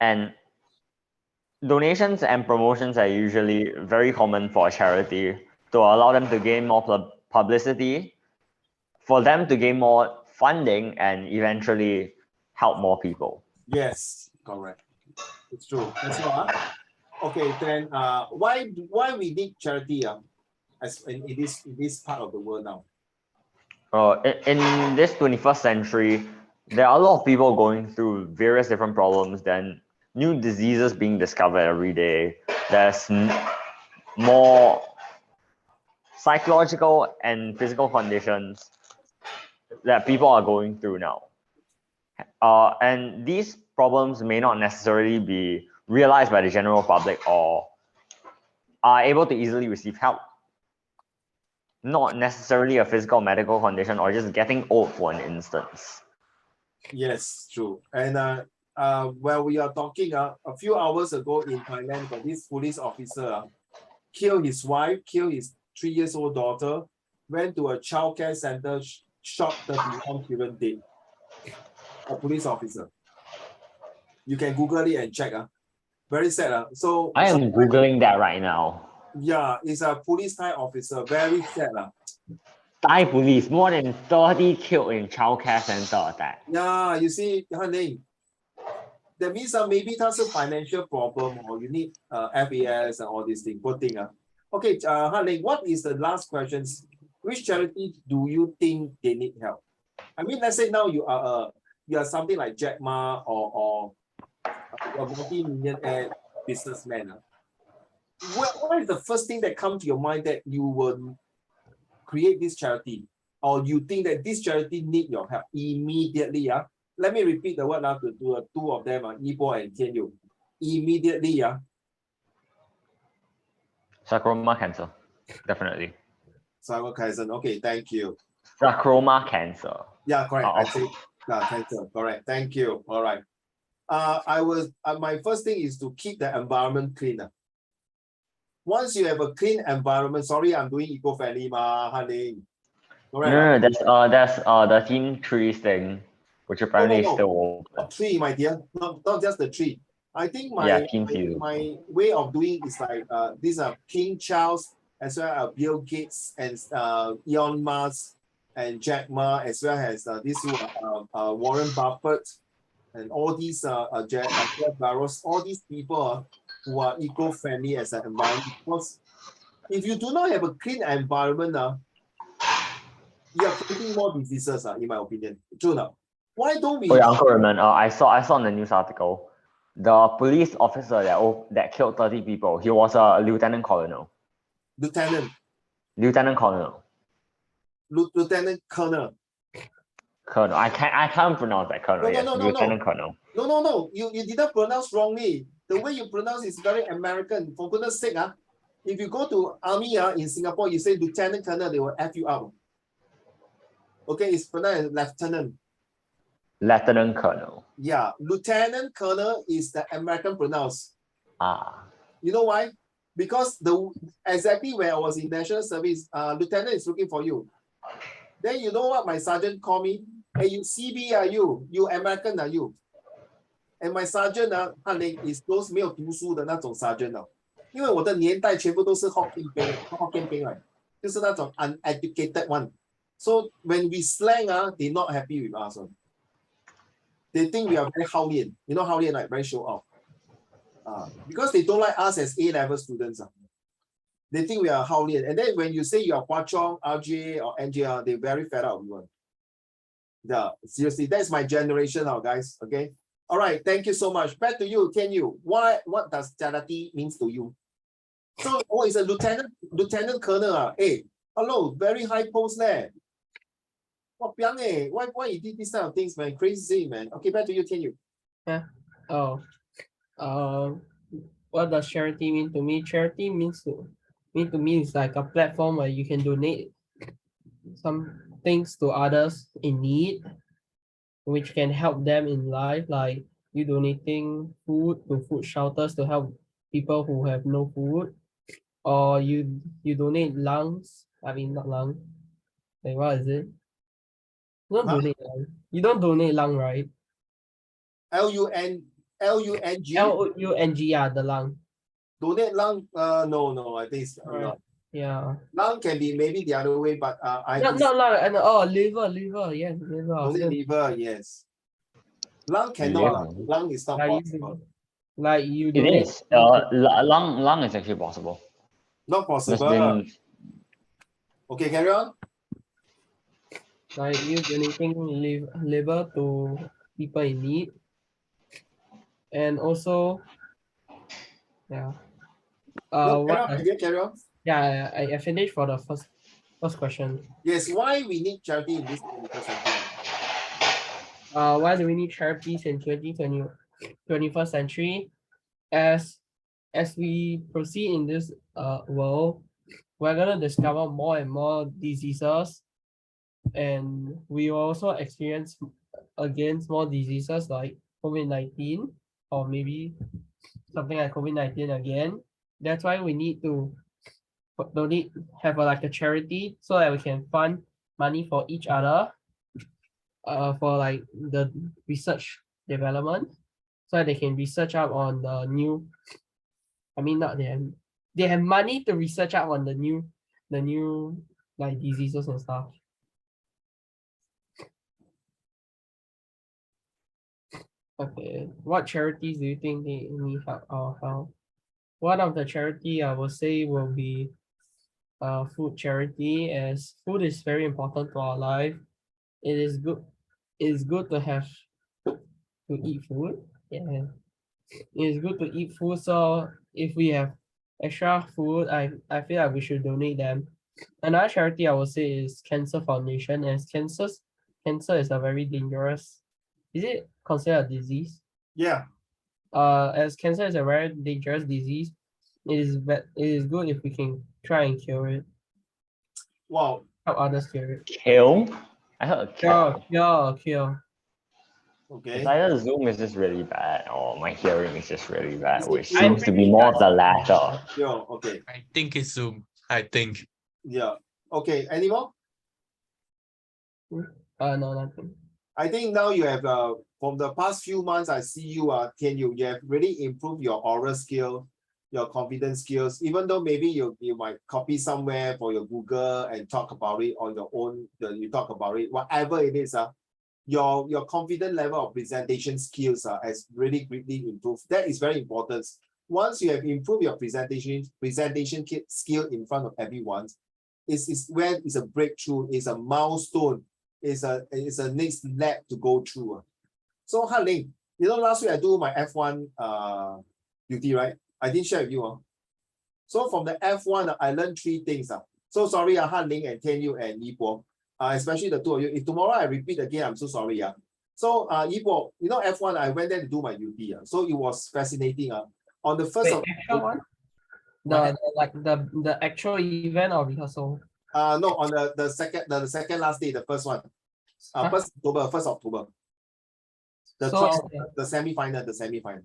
And donations and promotions are usually very common for a charity to allow them to gain more publicity, for them to gain more funding, and eventually help more people. Yes, correct. It's true. That's all. Okay, then why we need charity as in this part of the world now? In this 21st century, there are a lot of people going through various different problems, then new diseases being discovered every day. There's more psychological and physical conditions that people are going through now. And these problems may not necessarily be realized by the general public or are able to easily receive help. Not necessarily a physical medical condition or just getting old, for an instance. Yes, true. And while we are talking, a few hours ago in Thailand, this police officer killed his wife, killed his 3-year-old daughter, went to a childcare center, shot 31 children dead. A police officer. You can Google it and check. Very sad. So I am Googling that right now. Yeah, it's a police Thai officer. Very sad. Thai police, more than 30 killed in childcare center attack. Yeah, you see, honey, that means maybe that's a financial problem or you need FAS and all these things. Good thing. Okay, honey, what is the last questions which charity do you think they need help? I mean, let's say now you are something like Jack Ma or a multi-millionaire businessman. What is the first thing that comes to your mind that you will create this charity, or you think that this charity need your help immediately? Let me repeat the word now to two of them, Yibo and Tianyu. Immediately, Sarcoma cancer, definitely. Sarcoma cancer. Okay, thank you. Sarcoma cancer. Yeah, correct. I say cancer. Correct. Thank you. All right. My first thing is to keep the environment cleaner. Once you have a clean environment, sorry, I'm doing eco-friendly, honey. No, that's the teen trees thing, which apparently is still a tree, my dear, not just the tree. I think my way of doing is like these are King Charles as well as Bill Gates and Elon Musk and Jack Ma, as well as this Warren Buffett and all these Jeff Bezos, all these people who are eco-friendly as an environment. Because if you do not have a clean environment, you are creating more diseases, in my opinion. True. Why don't we? Oh yeah, Uncle Raymond, I saw in the news article, the police officer that killed 30 people, he was a lieutenant colonel. Lieutenant colonel. Colonel. I can't pronounce that colonel. Lieutenant colonel. No. You didn't pronounce wrongly. The way you pronounce is very American. For goodness sake, if you go to army in Singapore, you say lieutenant colonel, they will F you up. Okay, it's pronounced lieutenant. Lieutenant colonel. Yeah, lieutenant colonel is the American pronounce. You know why? Because exactly when I was in national service, lieutenant is looking for you. Then you know what my sergeant called me? Hey, you CB are you? You American are you? And my sergeant is those 没有读书的那种 sergeant 因为我的年代全部都是 Hokkien 兵来，就是那种 uneducated one. So when we slang, they're not happy with us. They think we are very 好练. You know 好练, like very show off. Because they don't like us as A-level students. They think we are 好练. And then when you say you are Hua Chong, RJ, or NJR, they're very fed up with you. Yeah, seriously, that's my generation now, guys. Okay. All right, thank you so much. Back to you, Tianyu. What does charity means to you? So, it's a lieutenant colonel. Hey, hello, very high post there. Why you did this kind of things, man? Crazy, man. Okay, back to you, Tianyu. Yeah. What does charity mean to me? Charity means to me is like a platform where you can donate some things to others in need, which can help them in life, like you donating food to food shelters to help people who have no food, or you donate lungs. I mean, not lung. Like, what is it? You don't donate lung. You don't donate lung, right? Lung. Lung, yeah, the lung. Donate lung? No, I think it's not. Yeah. Lung can be maybe the other way, but not lung, and liver, yes, liver. Donate liver, yes. Lung cannot. Lung is not possible. Like you It donate. is. Lung is actually possible. Not possible. Okay, carry on. Like you donating liver to people in need. And also, yeah. Carry on. Yeah, I finished for the first question. Yes, why we need charity in this 21st century? Why do we need charities in 21st century? As we proceed in this world, we're gonna discover more and more diseases, and we also experience against more diseases like COVID-19 or maybe something like COVID-19 again. That's why we need to have like a charity so that we can fund money for each other, for like the research development, so that they can research up on the new. I mean, not them. They have money to research up on the new like diseases and stuff. Okay, what charities do you think they need help? One of the charity I would say will be food charity, as food is very important to our life. It is good. It's good to have to eat food. Yeah, it's good to eat food. So if we have extra food, I feel like we should donate them. Another charity I would say is Cancer Foundation, as cancer is a very dangerous. Is it considered a disease? Yeah. As cancer is a very dangerous disease, it is good if we can try and cure it. Wow. Help others cure it. Kill? I heard kill. Cure. Okay. It's either Zoom is just really bad or my hearing is just really bad, Is it which Zoom? seems to be more of the latter. Yeah. Okay. I think it's Zoom. I think. Yeah. Okay. Any more? No, nothing. I think now you have from the past few months I see you you have really improved your oral skill, your confidence skills, even though maybe you might copy somewhere for your Google and talk about it on your own, you talk about it, whatever it is, your confident level of presentation skills has really greatly improved. That is very important. Once you have improved your presentation skill in front of everyone, is where is a breakthrough, is a milestone, is a next lap to go through. So Han Ling, last week I do my F1 duty, right? I didn't share with you. So from the F1, I learned 3 things. So sorry, Han Ling and Tian Yu and Yi Po, especially the 2 of you. If tomorrow I repeat again, I'm so sorry. So Yi Po, F1, I went there to do my duty. So it was fascinating. On the first of Actual one? The actual event or rehearsal? No, on the second last day, the first one. 1st October. The 12th, the semi-final.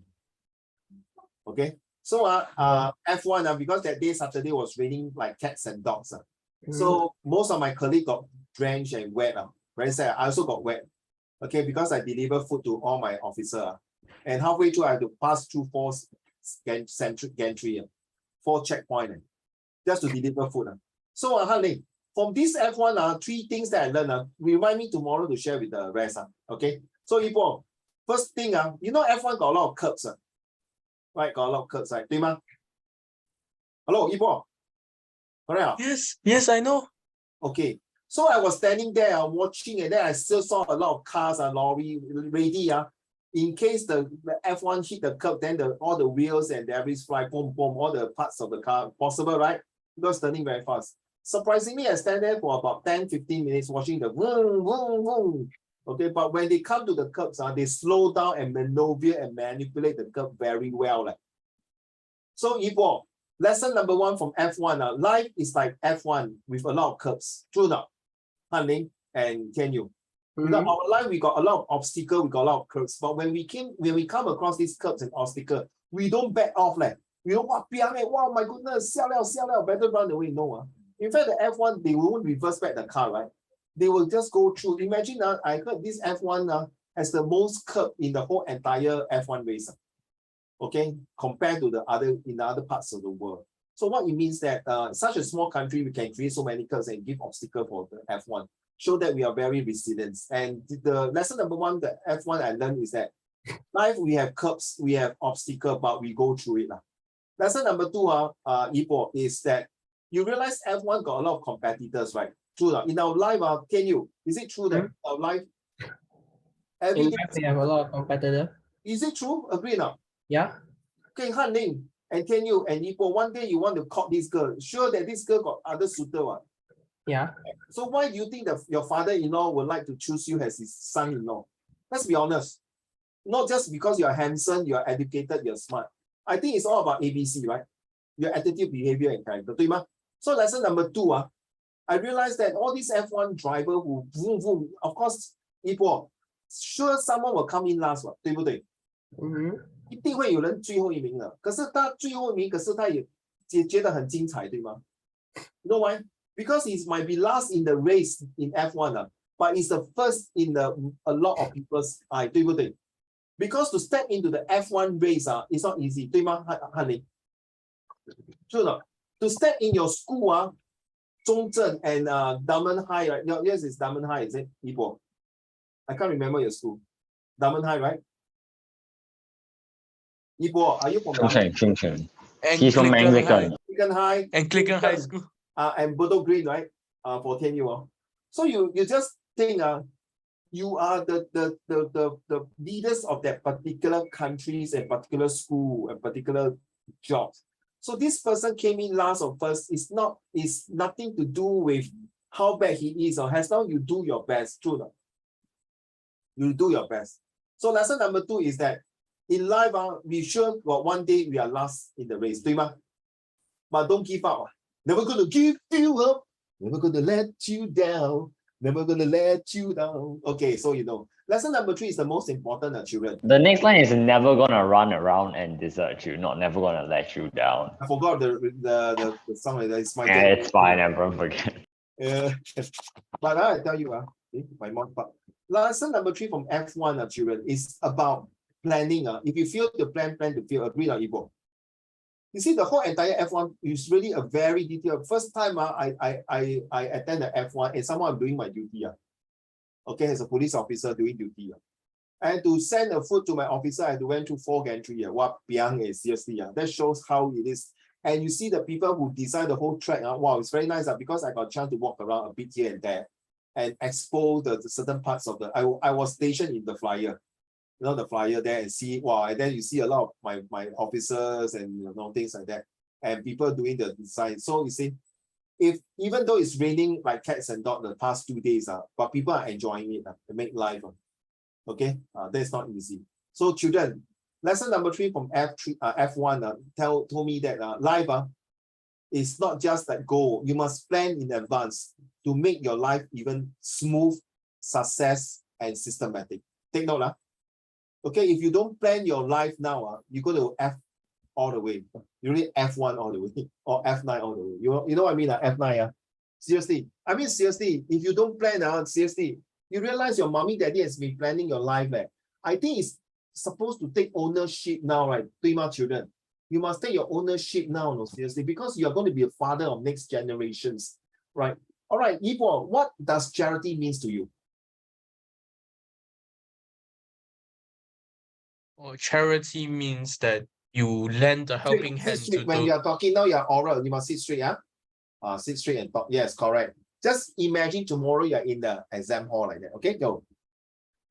Okay. So F1 because that day Saturday was raining like cats and dogs. So most of my colleagues got drenched and wet. Very sad. I also got wet. Okay, because I deliver food to all my officers. And halfway through I had to pass through 4 gantry, 4 checkpoints just to deliver food. So Han Ling, from this F1, 3 things that I learned, remind me tomorrow to share with the rest. Okay. So Yi Po, first thing, F1 got a lot of curbs. Right, got a lot of curbs, right? Hello, Yi Po. Correct? Yes, I know. Okay. So I was standing there watching, and then I still saw a lot of cars and lorry ready. In case the F1 hit the curb, then all the wheels and the everything fly, boom, boom, all the parts of the car, possible, right? Because turning very fast. Surprisingly, I stand there for about 10-15 minutes watching the vroom, vroom, vroom. Okay, but when they come to the curbs, they slow down and maneuver and manipulate the curb very well. So Yi Po, lesson number 1 from F1, life is like F1 with a lot of curbs. True enough, Han Ling and Tian Yu. Our life, we got a lot of obstacles, we got a lot of curbs. But when we come across these curbs and obstacles, we don't back off. We don't wow, my goodness, better run away. No. In fact, the F1, they won't reverse back the car, right? They will just go through. Imagine I heard this F1 has the most curb in the whole entire F1 race. Okay, compared to in the other parts of the world. So what it means that such a small country, we can create so many curbs and give obstacle for the F1. Show that we are very resilient. And the lesson number 1, the F1 I learned is that life, we have curbs, we have obstacle, but we go through it. Lesson number 2, Yi Po, is that you realize F1 got a lot of competitors, right? True. In our life, Tian Yu, is it true that our life, every day we have a lot of competitors? Is it true? Agree now? Yeah. Okay, Han Ling and Tian Yu and Yi Po, one day you want to court this girl. Sure that this girl got other suitor. Yeah. So why do you think that your father-in-law would like to choose you as his son-in-law? Let's be honest. Not just because you're handsome, you're educated, you're smart. I think it's all about ABC, right? Your attitude, behavior, and character. So lesson number 2, I realized that all these F1 driver who vroom, vroom, of course, Yi Po, sure someone will come in last, 对不对？一定会有人最后一名的。可是他最后一名，可是他也觉得很精彩，对吗？ You know why? Because he might be last in the race in F1, but he's the first in a lot of people's eye, 对不对？ Because to step into the F1 race, it's not easy, 对吗，Han Ling？ 是的。To step in your school, 中正 and Diamond High, right? Yours is Diamond High, is it, Yi Po? I can't remember your school. Diamond High, right? Yi Po, are you from Diamond? Chung Cheng. And He's from Clicken Anglican. High? And Clicken High School. and Bodo Green, right? For 10U. So you just think you are the leaders of that particular countries and particular school and particular jobs. So this person came in last or first. It's nothing to do with how bad he is or as long you do your best. True. You do your best. So lesson number 2 is that in life, we sure well, one day we are last in the race, 对吗? But don't give up. Never gonna give you up. Never gonna let you down. Never gonna let you down. Okay, so you know. Lesson number 3 is the most important, children. The next line is never gonna run around and desert you, not never gonna let you down. I forgot the song. It's my Yeah, it's fine, everyone forget. But I tell you, my mom. Lesson number 3 from F1, children, is about planning. If you fail to plan to fail. Agree or equal? You see, the whole entire F1 is really a very detailed. First time I attend the F1 and someone I'm doing my duty. Okay, as a police officer doing duty. And to send the food to my officer, I had to went through 4 gantry. What piang is seriously. That shows how it is. And you see the people who design the whole track. Wow, it's very nice because I got a chance to walk around a bit here and there and expose the certain parts of the. I was stationed in the flyer. You know, the flyer there and see, wow, and then you see a lot of my officers and things like that, and people doing the design. So you see, if even though it's raining like cats and dogs the past 2 days, but people are enjoying it to make life. Okay, that's not easy. So children, lesson number 3 from F1 told me that life is not just that goal. You must plan in advance to make your life even smooth, success, and systematic. Take note. Okay, if you don't plan your life now, you go to F all the way. You read F1 all the way or F9 all the way. You know what I mean? F9. Seriously. I mean, seriously, if you don't plan, seriously, you realize your mommy, daddy has been planning your life. I think it's supposed to take ownership now, right? 对吗, children? You must take your ownership now, no, seriously, because you're going to be a father of next generations, right? All right, Yibo, what does charity means to you? Charity means that you lend a helping hand to when you are talking now, you're oral. You must sit straight, sit straight and talk. Yes, correct. Just imagine tomorrow you're in the exam hall like that. Okay, go.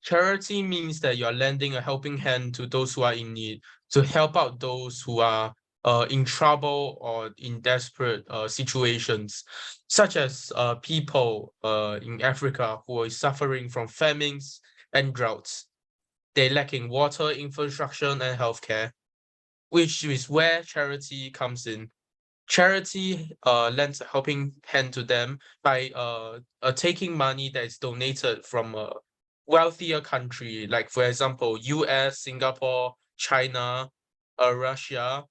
Charity means that you're lending a helping hand to those who are in need, to help out those who are in trouble or in desperate situations, such as people in Africa who are suffering from famines and droughts. They're lacking water, infrastructure, and healthcare, which is where charity comes in. Charity lends a helping hand to them by taking money that is donated from a wealthier country, like for example, US, Singapore, China, Russia,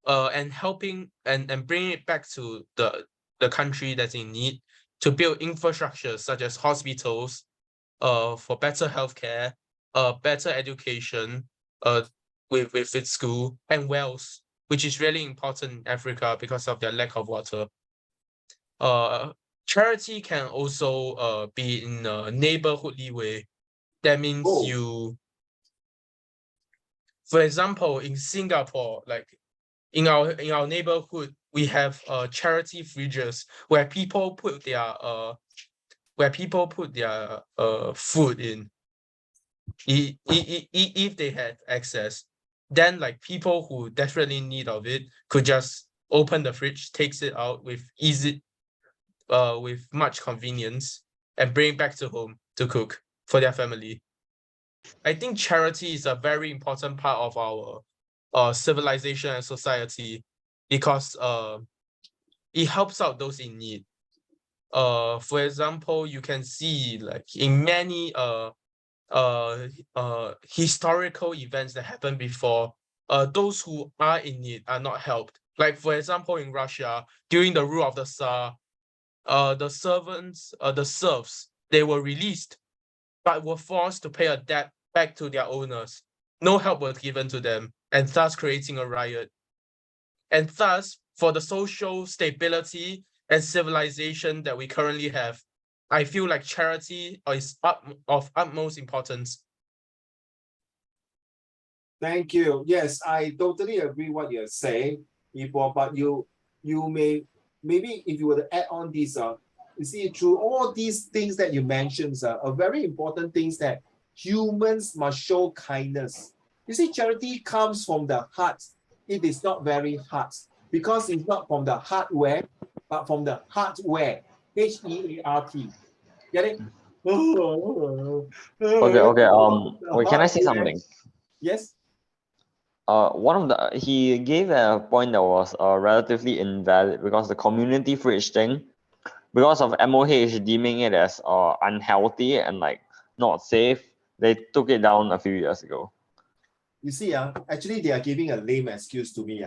and helping and bringing it back to the country that's in need to build infrastructure such as hospitals, for better healthcare, better education, with its school and wells, which is really important in Africa because of their lack of water. Charity can also be in a neighborhoodly way. That means for example, in Singapore, like in our neighborhood, we have charity fridges where people put their food in. If they have access, then like people who desperately need of it could just open the fridge, takes it out with much convenience and bring it back to home to cook for their family. I think charity is a very important part of our civilization and society because it helps out those in need. For example, you can see like in many historical events that happened before, those who are in need are not helped. Like for example, in Russia, during the rule of the Tsar, the serfs, they were released, but were forced to pay a debt back to their owners. No help was given to them, and thus creating a riot. And thus, for the social stability and civilization that we currently have, I feel like charity is of utmost importance. Thank you. Yes, I totally agree what you're saying, Ipo, but you may maybe if you were to add on this, you see, through all these things that you mentioned, are very important things that humans must show kindness. You see, charity comes from the heart. It is not very hard because it's not from the hardware, but from the hardware. H-E-A-R-T. Get it? Okay. Wait, can I say something? Yes. He gave a point that was relatively invalid because the community fridge thing, because of MOH deeming it as unhealthy and like not safe, they took it down a few years ago. You see, actually they are giving a lame excuse to me.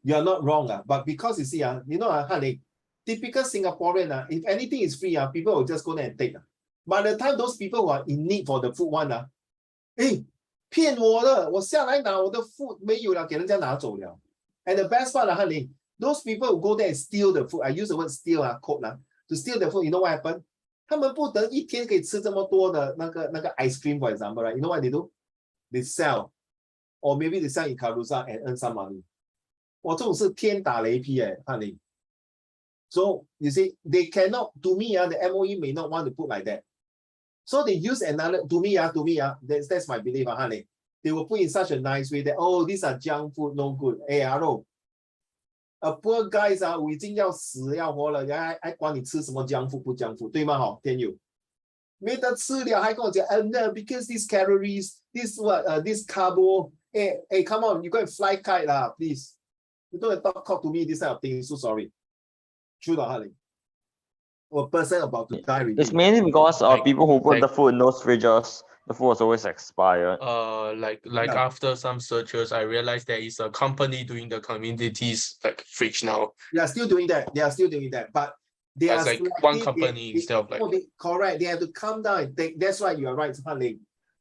You are not wrong, but because you see, you know, honey, typical Singaporean, if anything is free, people will just go there and take. By the time those people who are in need for the food one, 骗我的，我下来拿我的 food 没有了，给人家拿走了。And the best part, honey, those people who go there and steal the food, I use the word steal, quote, to steal the food, you know what happened? 他们不能一天可以吃这么多的那个 ice cream, for example, right? You know what they do? They sell, or maybe they sell in Carousel and earn some money. 哇，这种是天打雷劈honey. So you see, they cannot. To me, the MOE may not want to put like that. So they use another. To me, that's my belief, honey. They will put in such a nice way that these are junk food, no good. Hello, a poor guys 我已经要死要活了，还管你吃什么junk food不junk food，对吗？好，天佑，没得吃了，还跟我讲，no, because these calories, this carbo, come on, you go and fly kite lah, please. You don't talk to me this kind of thing. So sorry. True, honey. Or person about to die. It's mainly because people who put the food in those fridges, the food was always expired. After some searches, I realized there is a company doing the community's like fridge now. They are still doing that. But they are like one company instead of like. Correct. They have to come down and take. That's right. You are right, honey.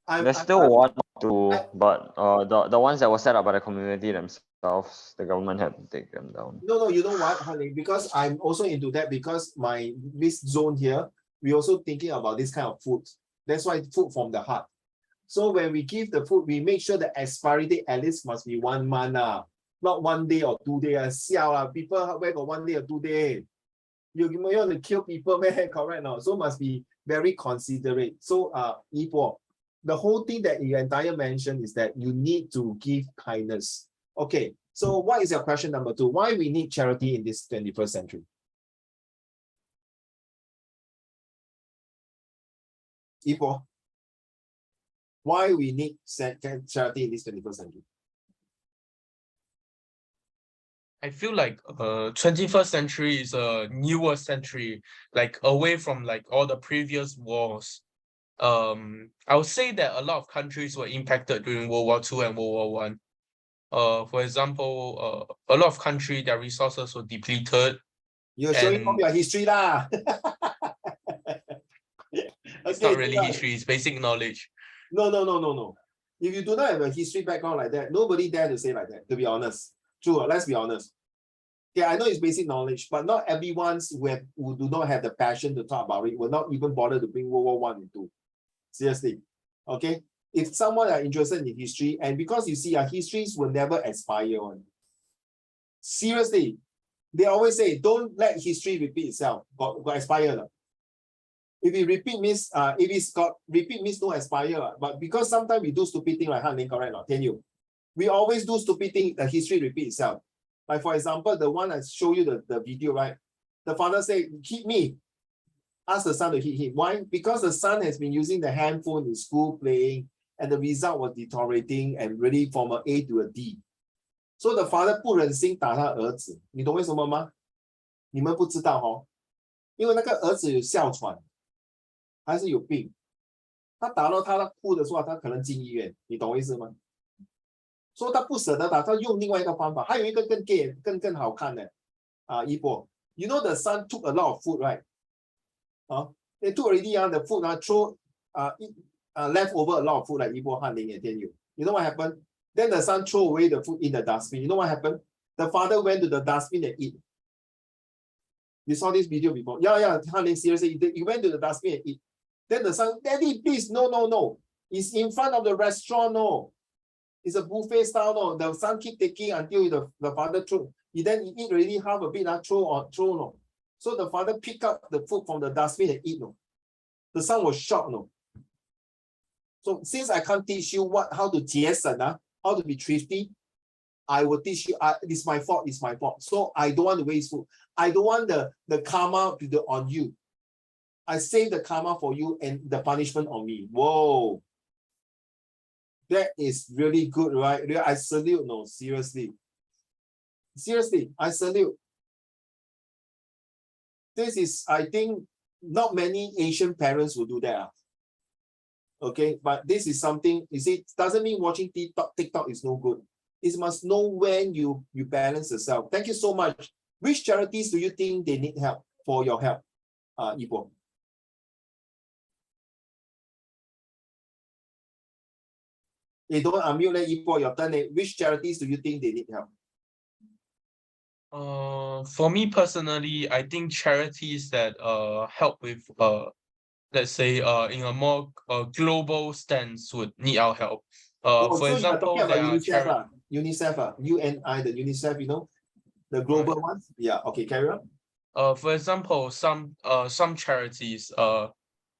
There's still one or two, but the ones that were set up by the community themselves, the government had to take them down. No, you know what, honey? Because I'm also into that because this zone here, we're also thinking about this kind of food. That's why food from the heart. So when we give the food, we make sure the expiry date at least must be 1 month, not 1 day or 2 days. People where got 1 day or 2 days. You want to kill people, man, correct now. So must be very considerate. So the whole thing that you entire mentioned is that you need to give kindness. Okay, so what is your question number 2? Why we need charity in this 21st century? Ipo, why we need charity in this 21st century? I feel like 21st century is a newer century, like away from like all the previous wars. I would say that a lot of countries were impacted during World War II and World War I. For example, a lot of countries, their resources were depleted. You're showing off your history lah. It's not really history, it's basic knowledge. No. If you do not have a history background like that, nobody dare to say like that, to be honest. True, let's be honest. Yeah, I know it's basic knowledge, but not everyone who do not have the passion to talk about it will not even bother to bring World War I and II. Seriously, okay? If someone are interested in history, and because you see, our histories will never expire on. Seriously, they always say, don't let history repeat itself. Got expire. If it repeat means, if it's got repeat means no expire. But because sometimes we do stupid thing like Hanling, correct? Not tell you. We always do stupid thing. The history repeat itself. Like for example, the one I show you the video, right? The father said, hit me. Ask the son to hit him. Why? Because the son has been using the handphone in school playing, and the result was deteriorating and really from an A to a D. So the father 不忍心打他儿子，你懂为什么吗？你们不知道哦，因为那个儿子有哮喘，还是有病，他打到他哭的时候，他可能进医院，你懂我意思吗？所以他不舍得打，他用另外一个方法，还有一个更好看的一波。You know the son took a lot of food, right? They took already the food throw left over a lot of food like Ibo Hanling and Tian Yu. You know what happened? Then the son threw away the food in the dustbin. You know what happened? The father went to the dustbin and eat. You saw this video before? Yeah, Hanling, seriously, he went to the dustbin and eat. Then the son, Daddy, please, no. It's in front of the restaurant, no. It's a buffet style, no. The son keep taking until the father threw. He eat already half a bit, throw no. So the father pick up the food from the dustbin and eat no. The son was shocked no. So since I can't teach you how to 节省, how to be thrifty, I will teach you. It's my fault. It's my fault. So I don't want to waste food. I don't want the karma to do on you. I save the karma for you and the punishment on me. Whoa. That is really good, right? I salute. No, seriously. Seriously, I salute. This is, I think, not many Asian parents will do that. Okay, but this is something, you see, doesn't mean watching TikTok is no good. It must know when you balance yourself. Thank you so much. Which charities do you think they need help for your help, Ipo? They don't unmute Ipo, your turn. Which charities do you think they need help? For me personally, I think charities that help with let's say in a more global stance would need our help. For so example, you're talking there about are UNICEF, UNI, the UNICEF, you know, the global ones. Yeah. Okay, carry on. For example, some charities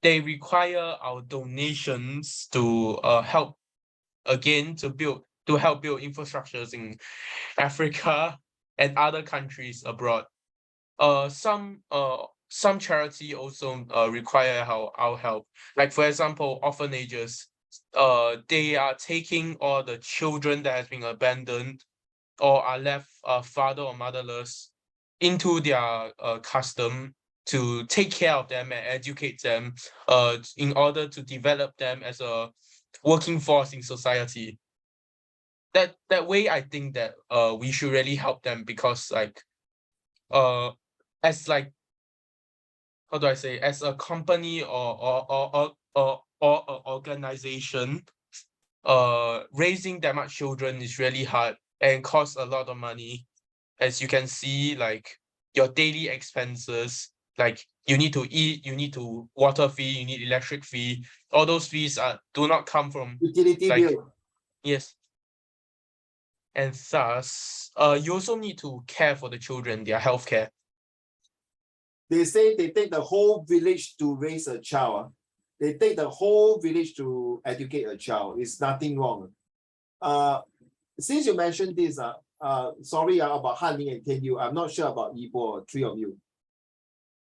they require our donations to help again to help build infrastructures in Africa and other countries abroad. Some charity also require our help. Like for example, orphanages. They are taking all the children that has been abandoned or are left father or motherless into their custom to take care of them and educate them in order to develop them as a working force in society. That way, I think that we should really help them because like as like how do I say, as a company or an organization, raising that much children is really hard and costs a lot of money. As you can see, like your daily expenses, like you need to eat, you need to water fee, you need electric fee. All those fees do not come from Utility like bill. yes. And thus, you also need to care for the children, their healthcare. They say they take the whole village to raise a child. They take the whole village to educate a child. It's nothing wrong. Since you mentioned this, sorry about Hanling and Tianyu, I'm not sure about Yibo, three of you.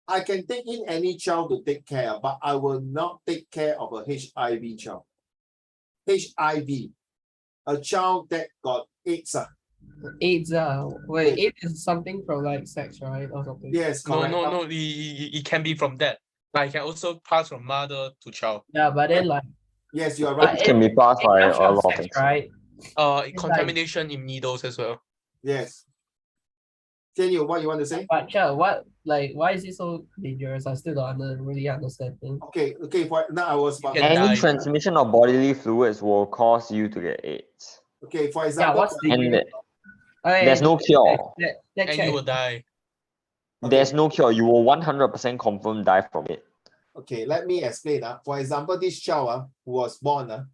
I can take in any child to take care, but I will not take care of a HIV child. HIV, a child that got AIDS. AIDS, wait, AIDS is something from like sex, right? Or something. Yes, correct. No, it can be from that. Like it can also pass from mother to child. Yeah, but then like Yes, you are right. It can be passed by a comes from lot of sex, things. right? It's Contamination in needles as well. Yes. Tianyu, what you want to say? But Chad, why is it so dangerous? I still don't really understand things. Okay, for now I was about Can Any die. transmission of bodily fluids will cause you to get AIDS. okay, for Yeah, example, what's the And there's no cure. And you will die. There's no cure. You will 100% confirm die from it. okay, let me explain. For example, this child who was born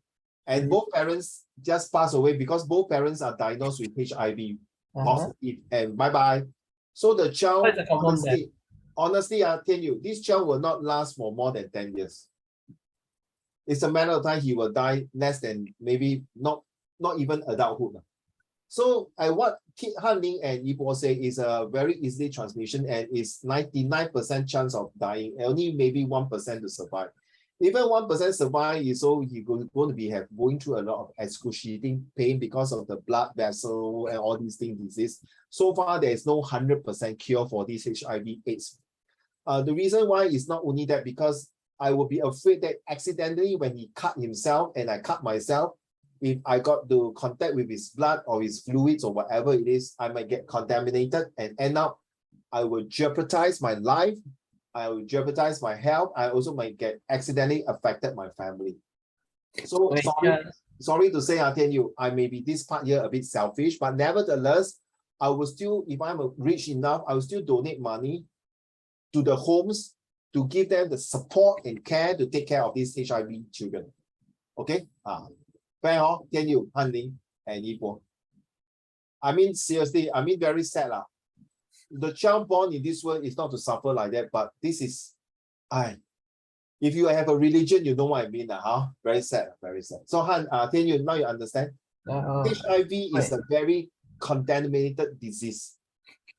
and both parents just passed away because both parents are diagnosed with HIV positive and bye-bye. So the child, honestly, I tell you, this child will not last for more than 10 years. It's a matter of time he will die less than maybe not even adulthood. So what Hanling and Yibo say is a very easily transmission and is 99% chance of dying, only maybe 1% to survive. Even 1% survive is so he going to be going through a lot of excruciating pain because of the blood vessel and all these things disease. So far, there is no 100% cure for this HIV/AIDS. The reason why is not only that because I will be afraid that accidentally when he cut himself and I cut myself, if I got to contact with his blood or his fluids or whatever it is, I might get contaminated and end up, I will jeopardize my life. I will jeopardize my health. I also might get accidentally affected my family. So sorry to say, I tell you, I may be this part here a bit selfish, but nevertheless, I will still, if I'm rich enough, I will still donate money to the homes to give them the support and care to take care of these HIV children. Okay? Fair, Tianyu, Hanling, and Yibo. I mean, seriously, I mean, very sad lah. The child born in this world is not to suffer like that, but this is, if you have a religion, you know what I mean, huh? Very sad, very sad. So Han, Tian Yun, now you understand? HIV is a very contaminated disease.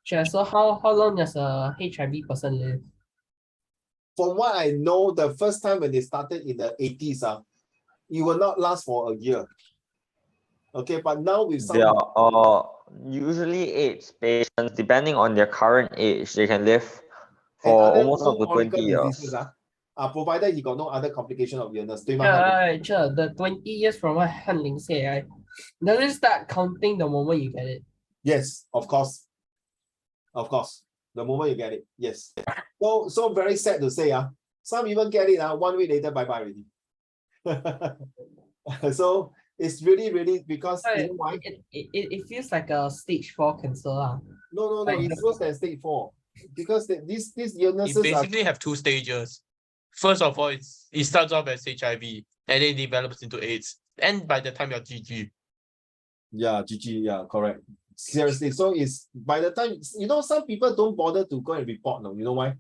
Sure. So how long does a HIV person live? From what I know, the first time when they started in the 80s, it will not last for a year. Okay, but now with some There are usually AIDS patients, depending on their current age, they can live for almost up to 20 years. Provided he got no other complication of illness. Sure. The 20 years from what Han Ling said, right? Does it start counting the moment you get it? Yes, of course. Of course. The moment you get it, yes. So very sad to say, some even get it 1 week later, bye-bye already. So it's really because you know why? It feels like a stage 4 cancer. No, it's worse than stage 4. Because these illnesses You basically have 2 stages. First of all, it starts off as HIV and then develops into AIDS. And by the time you're GG. Yeah, GG, yeah, correct. Seriously, so it's by the time, you know, some people don't bother to go and report, no, you know why?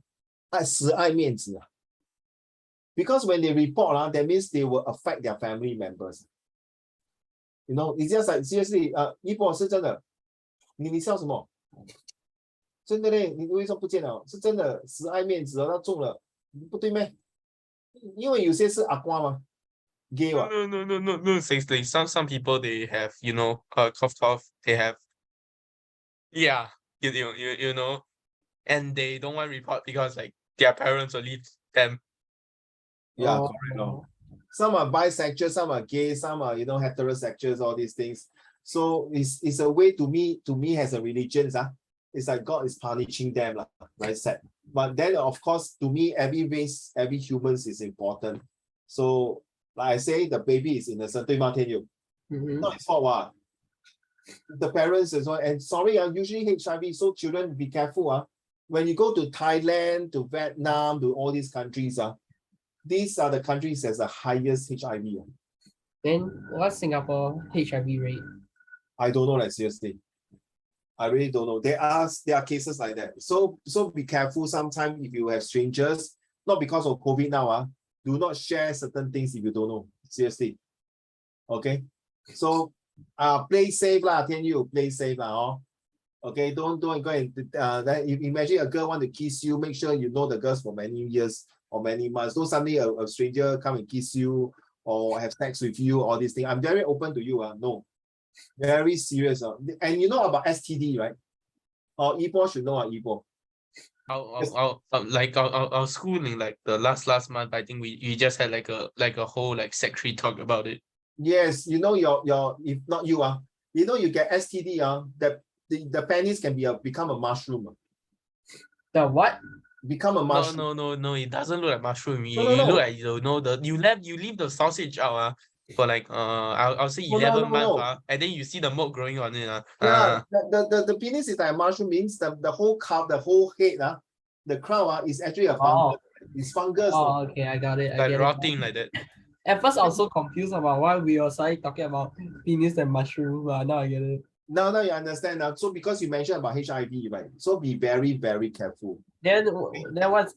Because when they report, that means they will affect their family members. You know, it's just like, seriously, 一波是真的，你笑什么？真的嘞，你为什么不见了？是真的，死爱面子哦，他中了，不对咩？因为有些是阿瓜嘛 ，gay 嘛。No. Seriously, some people they have, you know, cough, they have, yeah, you know, and they don't want to report because like their parents will leave them. Yeah, correct. No. Some are bisexual, some are gay, some are, you know, heterosexuals, all these things. So it's a way to me as a religion, it's like God is punishing them, very sad. But then of course, to me, every race, every humans is important. So like I say, the baby is innocent, 对吗，天佑? Not his fault, what? The parents as well. And sorry, usually HIV, so children be careful. When you go to Thailand, to Vietnam, to all these countries, these are the countries that has the highest HIV. Then what's Singapore HIV rate? I don't know, like seriously. I really don't know. There are cases like that. So be careful sometimes if you have strangers, not because of COVID now, do not share certain things if you don't know. Seriously. Okay. So play safe lah, Tian Yu, play safe lah. Okay, don't go and imagine a girl want to kiss you, make sure you know the girls for many years or many months. Don't suddenly a stranger come and kiss you or have sex with you, all these things. I'm very open to you. No. Very serious. And you know about STD, right? Or Ipo should know Ipo. Our schooling, like the last month, I think we just had like a whole like Sec3 talk about it. Yes, you know your if not you you know you get STD that the penis can become a mushroom. The what? Become a mushroom. No, it doesn't look like mushroom. You No. look like, you know, you leave the sausage out for like I'll say 11 months and then you see the mold growing on it. Yeah, the penis is like a mushroom, means the whole cup, the whole head, the crown is actually a fungus. It's fungus. Oh, okay, I got it. Like rotting like that. At first I was so confused about why we were suddenly talking about penis and mushroom, but now I get it. Now you understand now. So because you mentioned about HIV, right? So be very, very careful. Then what's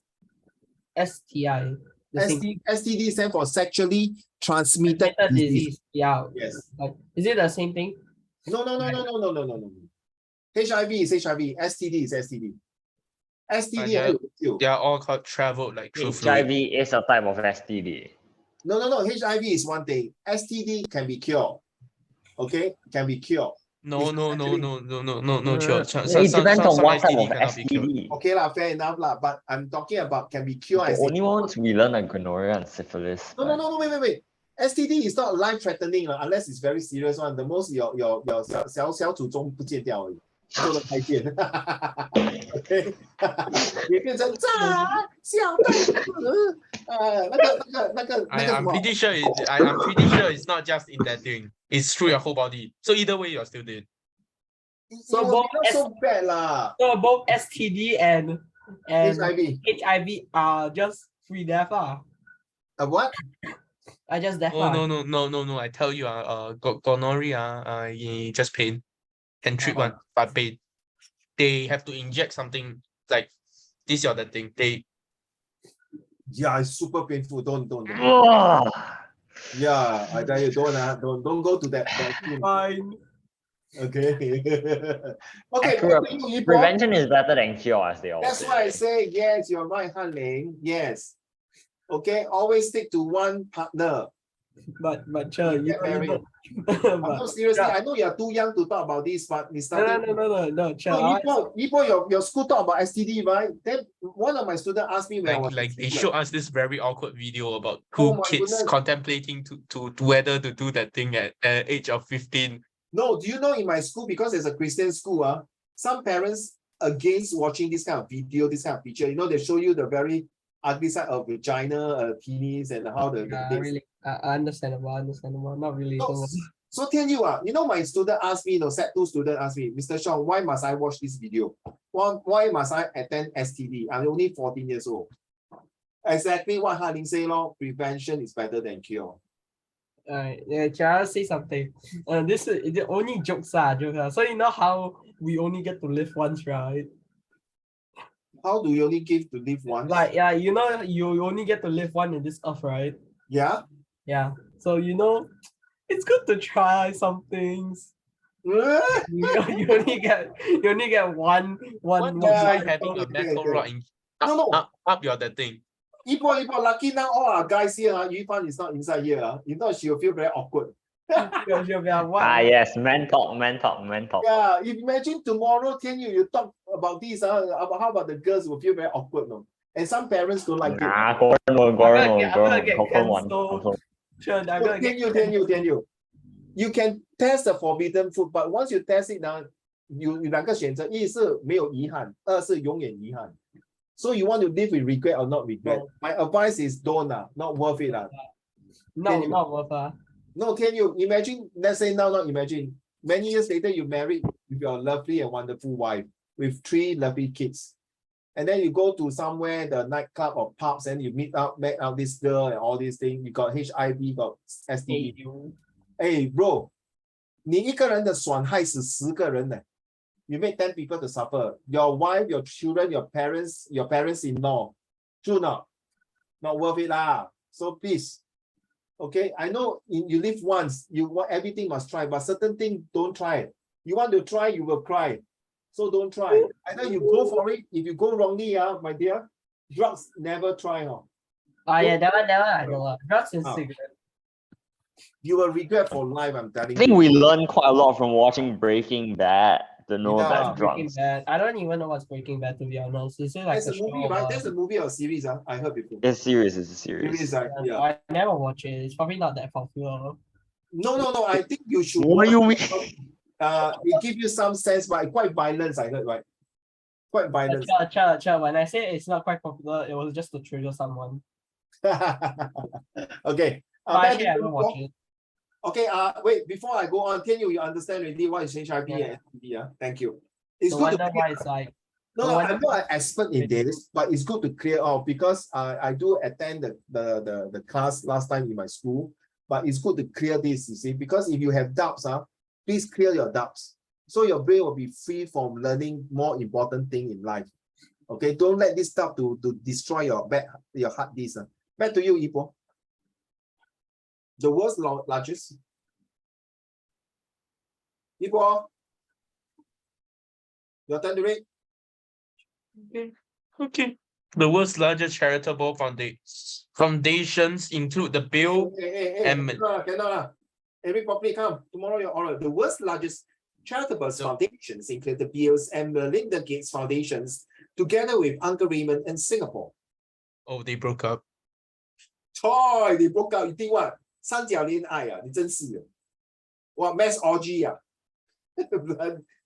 STI? STD stands for sexually transmitted disease. Yeah. Yes. Like, is it the same thing? No. HIV is HIV. STD is STD. STD. They are all called traveled like through HIV fluid. is a type of STD. No. HIV is one thing. STD can be cured. Okay, can be cured. No, sure. It depends on what type of STD. Okay lah, fair enough lah. But I'm talking about can be cured. The only ones we learn are gonorrhea and syphilis. No, wait. STD is not life-threatening unless it's very serious one. The most your 小祖宗不见掉而已，做了太监。OK， 也变成炸小袋子。I'm pretty sure it's not just in that thing. It's through your whole body. So either way, you're still dead. So both so bad lah. So both STD and HIV are just free death What? I just death No. I tell you, gonorrhea, just pain. and treat one, but they have to inject something like this or that thing. Yeah, it's super painful. Don't. Ugh. Yeah, I tell you, don't go to that extreme. Fine. Okay. Okay, back to you, Ipo. Prevention is better than cure, as they all That's say. why I say yes, you're right, Han Ling. Yes. Okay, always stick to one partner. But Cher, you Get married. know, I'm but not seriously, Cher, I know you're too young to talk about this, but it's no, starting. Cher. No, Ipo, your school talk about STD, right? Then one of my students asked me when I was Like they in showed us this very awkward video about Oh two my kids goodness. contemplating to whether to do that thing at age of 15. No, do you know in my school, because it's a Christian school, some parents against watching this kind of video, this kind of picture, they show you the very ugly side of vagina, penis, and how the Yeah, kids. really, understandable. Not really. So tell you, my student asked me, Sec2 student asked me, Mr. Sean, why must I watch this video? Why must I attend STD? I'm only 14 years old. Exactly what Han Ling say, prevention is better than cure. Yeah, Cher, say something. This is the only jokes. So you know how we only get to live once, right? How do you only give to live once? Like, yeah, you know, you only get to live one in this earth, right? Yeah? Yeah. So it's good to try some things. You only get one. What you Yeah, try okay, having a okay, metal okay. rod in, No. up your that thing? Ipo, lucky now all our guys here, Yifan is not inside here. If not, she'll feel very awkward. She'll be like, what? Yes, men talk. Yeah, if imagine tomorrow, you talk about this, about how about the girls will feel very awkward, no? And some parents don't like it. Nah, go on. I'm gonna get Confirm cancelled. one. Sure, I'm So, gonna get tell you. You can test the forbidden food, but once you test it now, 有两个选择，一是没有遗憾，二是永远遗憾。So you want to live with regret or not regret? No. My advice is don't, not worth it. No, not worth. No, can you imagine? Let's say now, not imagine. Many years later, you married with your lovely and wonderful wife with 3 lovely kids. And then you go to somewhere, the nightclub or pubs, and you met out this girl and all these things. You got HIV, got STD. Hey, bro, 你一个人的损害死10个人呢。You make 10 people to suffer. Your wife, your children, your parents-in-law. True not? Not worth it lah. So please. Okay, I know you live once, you want everything must try, but certain things don't try. You want to try, you will cry. So don't try. Either you go for it. If you go wrongly, my dear, drugs never try. Yeah, that one I know. Drugs and cigarettes. You will regret for life, I'm telling I think you. we learned quite a lot from watching Breaking Bad to know Yeah. that Breaking drugs. Bad. I don't even know what's Breaking Bad, to be honest. Is it like That's a movie, right? That's a movie or series, I heard before. It's serious. It's a series. Series, yeah. I never watch it. It's probably not that popular. No, I think you should What do you mean? it gives you some sense, but quite violent, I heard, right? Quite violent. Cha, when I say it's not quite popular, it was just to trigger someone. Okay. Actually, I haven't watched it. Okay, wait, before I go on, you understand already what is HIV and STD? Thank you. It's good to why it's like No, I'm not an expert in this, but it's good to clear off because I do attend the class last time in my school, but it's good to clear this, you see, because if you have doubts, please clear your doubts. So your brain will be free from learning more important thing in life. Okay, don't let this stuff to destroy your hard disk. Back to you, Ipo. The world's largest. Ipo, your turn to read. Okay. The world's largest charitable foundations include the Bill and Cannot. Every properly come. Tomorrow your oral. The world's largest charitable foundations include the Bills and Melinda Gates Foundations, together with Uncle Raymond in Singapore. Oh, they broke up. Toy, they broke up. You think what? 三角恋爱啊，你真是的。What mass orgy 啊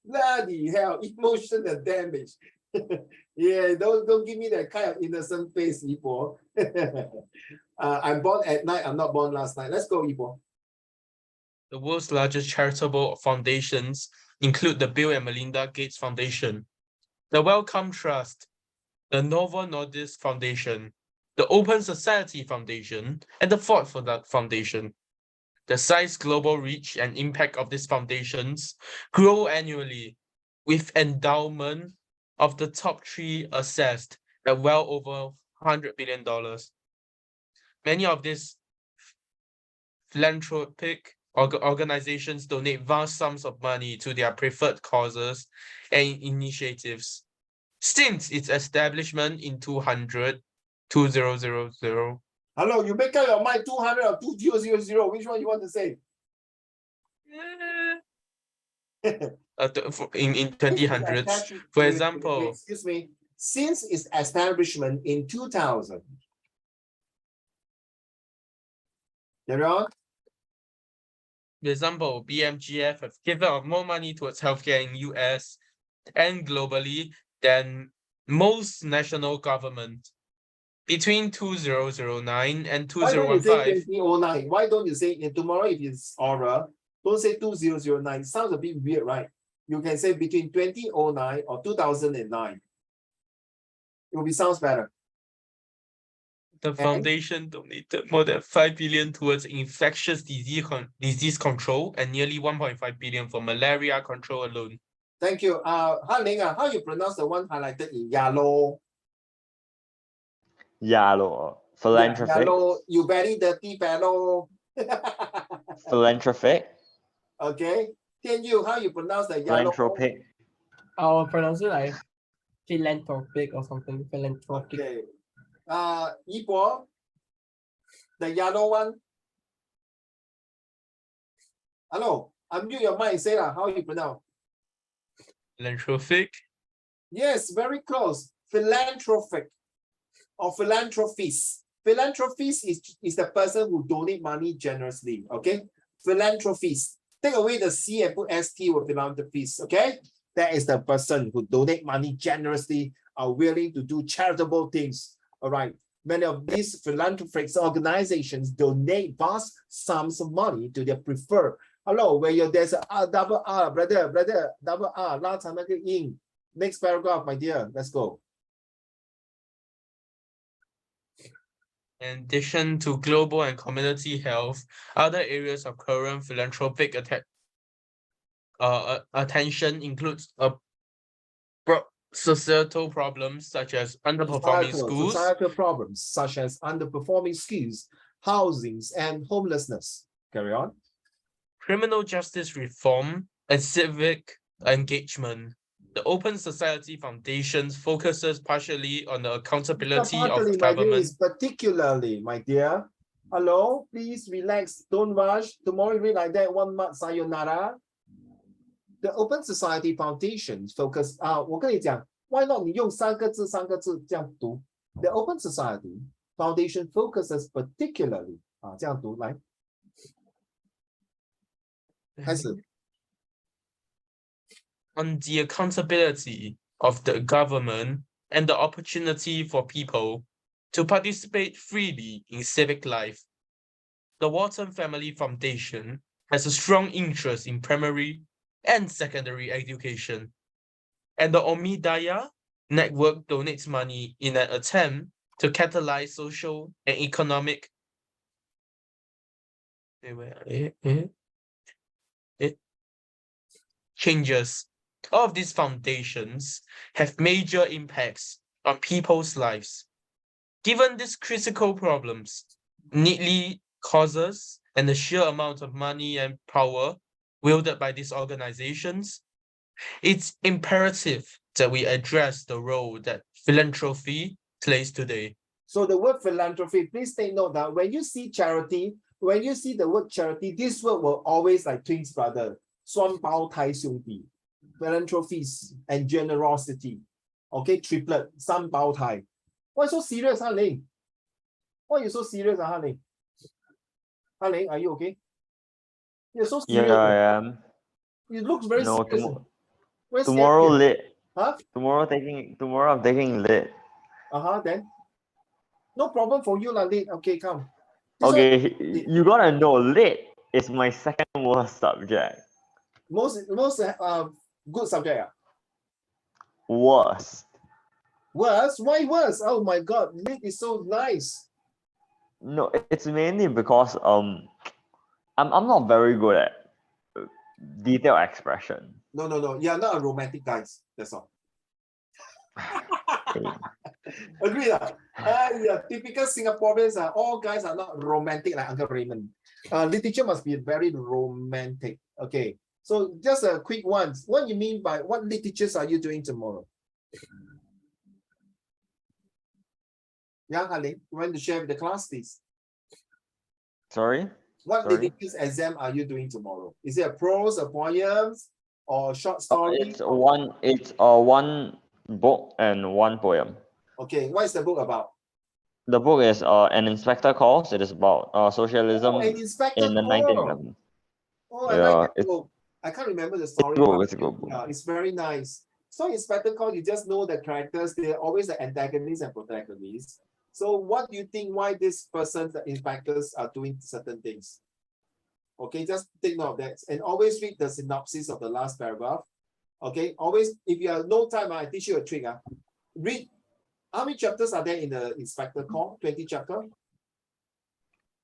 ？Bloody hell, emotional damage. Yeah, don't give me that kind of innocent face, Ipo. I'm born at night, I'm not born last night. Let's go, Ipo. The world's largest charitable foundations include the Bill and Melinda Gates Foundation, the Wellcome Trust, the Novo Nordisk Foundation, the Open Society Foundation, and the Ford Foundation. The size, global reach, and impact of these foundations grow annually, with endowment of the top 3 assessed at well over $100 billion. Many of these philanthropic organizations donate vast sums of money to their preferred causes and initiatives. Since its establishment in 2000. Hello, you make up your mind 200 or 2000. Which one you want to say? In 2000s, for Wait, example, excuse me. Since its establishment in 2000. Carry on. for example, BMGF have given out more money towards healthcare in US and globally than most national government. Between 2009 and Why don't you say 2015, 2009? Why don't you say tomorrow if it's oral? Don't say 2009. Sounds a bit weird, right? You can say between 2009 or 2009. It will be sounds better. the foundation donated more than 5 billion towards infectious disease control and nearly 1.5 billion for malaria control alone. Thank you. Han-Ling, how you pronounce the one highlighted in yellow? Yellow. Philanthropic. Yellow, you very dirty fellow. Philanthropic. Okay. Tian Yu, how you pronounce the yellow? Philanthropic. I'll pronounce it like philanthropic or something. Philanthropic. Okay. Yi Bo, the yellow one. Hello, unmute your mic. Say how you pronounce. Philanthropic. Yes, very close. Philanthropic or philanthropist. Philanthropist is the person who donate money generously. Okay, philanthropist. Take away the C and put ST with philanthropist. Okay, that is the person who donate money generously, are willing to do charitable things. All right. Many of these philanthropic organizations donate vast sums of money to their preferred. Hello, where there's a double R, brother, double R, last time in. Next paragraph, my dear. Let's go. In addition to global and community health, other areas of current philanthropic attention includes societal problems such as underperforming schools, societal problems such as underperforming schools, housings, and homelessness. Carry on. criminal justice reform, and civic engagement. The Open Society Foundation focuses partially on the accountability of government. Particularly, my dear. Hello, please relax. Don't rush. Tomorrow read like that. 1 month, sayonara. The Open Society Foundation focus. 我跟你讲 why not 你用3个字这样读 The Open Society Foundation focuses particularly 这样读来开始 on the accountability of the government and the opportunity for people to participate freely in civic life. The Wharton Family Foundation has a strong interest in primary and secondary education, and the Omidaya Network donates money in an attempt to catalyze social and economic changes. All of these foundations have major impacts on people's lives. Given these critical problems, needly causes, and the sheer amount of money and power wielded by these organizations, it's imperative that we address the role that philanthropy plays today. So the word philanthropy, please take note that when you see charity, when you see the word charity, this word will always like twins brother, 双胞胎兄弟, philanthropies and generosity. Okay, triplet, 三胞胎. Why so serious, Han-Ling? Why are you so serious, Han-Ling? Han-Ling, are you okay? You're so serious. Yeah, I am. You look very serious. Tomorrow lit. Huh? Tomorrow I'm taking lit. Then. No problem for you, lit. Okay, come. Okay, you gotta know lit is my second worst subject. Most good subject. Worst. Worse? Why worse? Oh my god, lit is so nice. No, it's mainly because I'm not very good at detailed expression. No. You're not a romantic guys. That's all. Agree lah. Yeah, typical Singaporeans are all guys are not romantic like Uncle Raymond. Literature must be very romantic. Okay. So just a quick one. What you mean by what literatures are you doing tomorrow? Yeah, Haling, you want to share with the class, please? Sorry? What Sorry? literatures exam are you doing tomorrow? Is it a prose, a poems, or short story? It's one book and one poem. Okay, what is the book about? The book is An Inspector Calls. It is about socialism An Inspector in the Calls. 1911s. Oh, I Yeah, like that book. I can't remember the story. It's a good book. Yeah, it's very nice. So Inspector Calls, you just know the characters. They're always the antagonists and protagonists. So what do you think why this person, the inspectors, are doing certain things? Okay, just take note of that. And always read the synopsis of the last paragraph. Okay, always, if you have no time, I teach you a trick. Read, how many chapters are there in the Inspector Call? 20 chapters?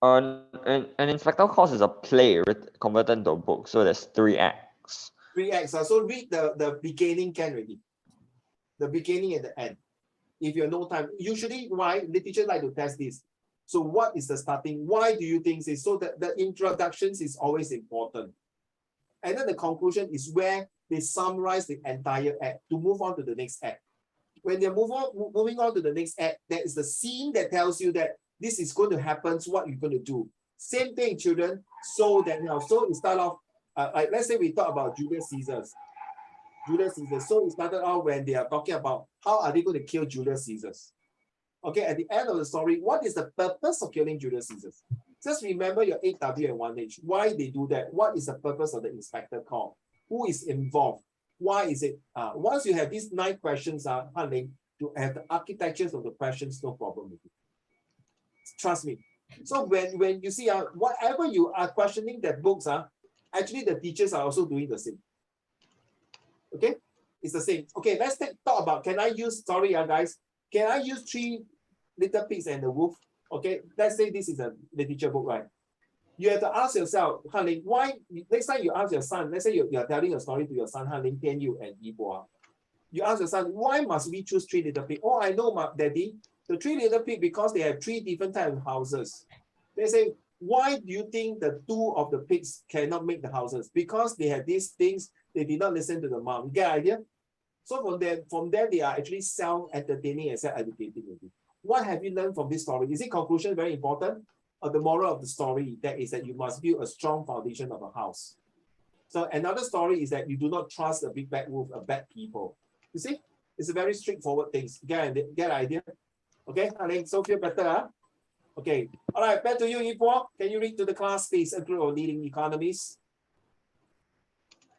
An Inspector Calls is a play converted into a book, so there's 3 acts. 3 acts. So read the beginning can already. The beginning and the end. If you have no time, usually why literature like to test this. So what is the starting? Why do you think this? So the introductions is always important. And then the conclusion is where they summarize the entire act to move on to the next act. When they're moving on to the next act, there is the scene that tells you that this is going to happen, so what you're going to do. Same thing, children. So that now, so it start off, like let's say we talk about Julius Caesar. So it started out when they are talking about how are they going to kill Julius Caesar. Okay, at the end of the story, what is the purpose of killing Julius Caesar? Just remember your 8W and 1H. Why they do that? What is the purpose of the inspector call? Who is involved? Why is it? Once you have these 9 questions, to have the architectures of the questions, no problem with it. Trust me. So when you see whatever you are questioning that books, actually the teachers are also doing the same. Okay, it's the same. Okay, let's talk about, can I use, sorry guys, can I use 3 Little Pigs and the Wolf? Okay, let's say this is a literature book, right? You have to ask yourself, Hanling, why, next time you ask your son, let's say you are telling a story to your son, Hanling, Tianyu, and Yibo. You ask your son, why must we choose 3 Little Pigs? Oh, I know, Daddy, the 3 Little Pigs, because they have 3 different types of houses. They say, why do you think the 2 of the pigs cannot make the houses? Because they have these things, they did not listen to the mom. You get an idea? So from there, they are actually self-entertaining and self-educating. What have you learned from this story? Is it conclusion very important? Or the moral of the story that is that you must build a strong foundation of a house. So another story is that you do not trust a big bad wolf, a bad people. You see? It's a very straightforward thing. Get an idea? Okay, so feel better, huh? Okay. All right, back to you, Yibo. Can you read to the class, please? A group of leading economists.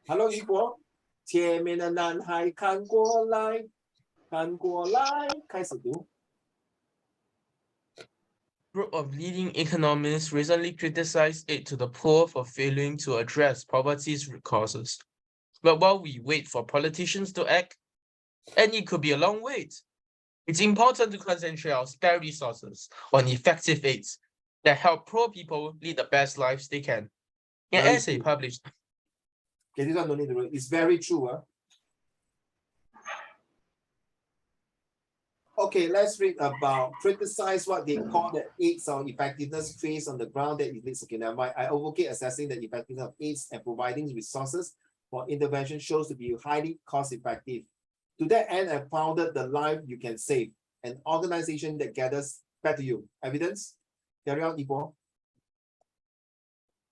Hello, Yibo. 前面的男孩看过来，看过来，开始读。Group of leading economists recently criticized aid to the poor for failing to address poverty's root causes. But while we wait for politicians to act, and it could be a long wait, it's important to concentrate our spare resources on effective aids that help poor people lead the best lives they can. An Very essay true. published. Okay, this one don't need to read. It's very true. Okay, let's read about criticize what they call the aids or effectiveness phase on the ground that it leads. Okay, now I advocate assessing the effectiveness of aids and providing resources for intervention shows to be highly cost effective. To that end, I founded the Life You Can Save, an organization that gathers, back to you, evidence. Carry on, Ipo.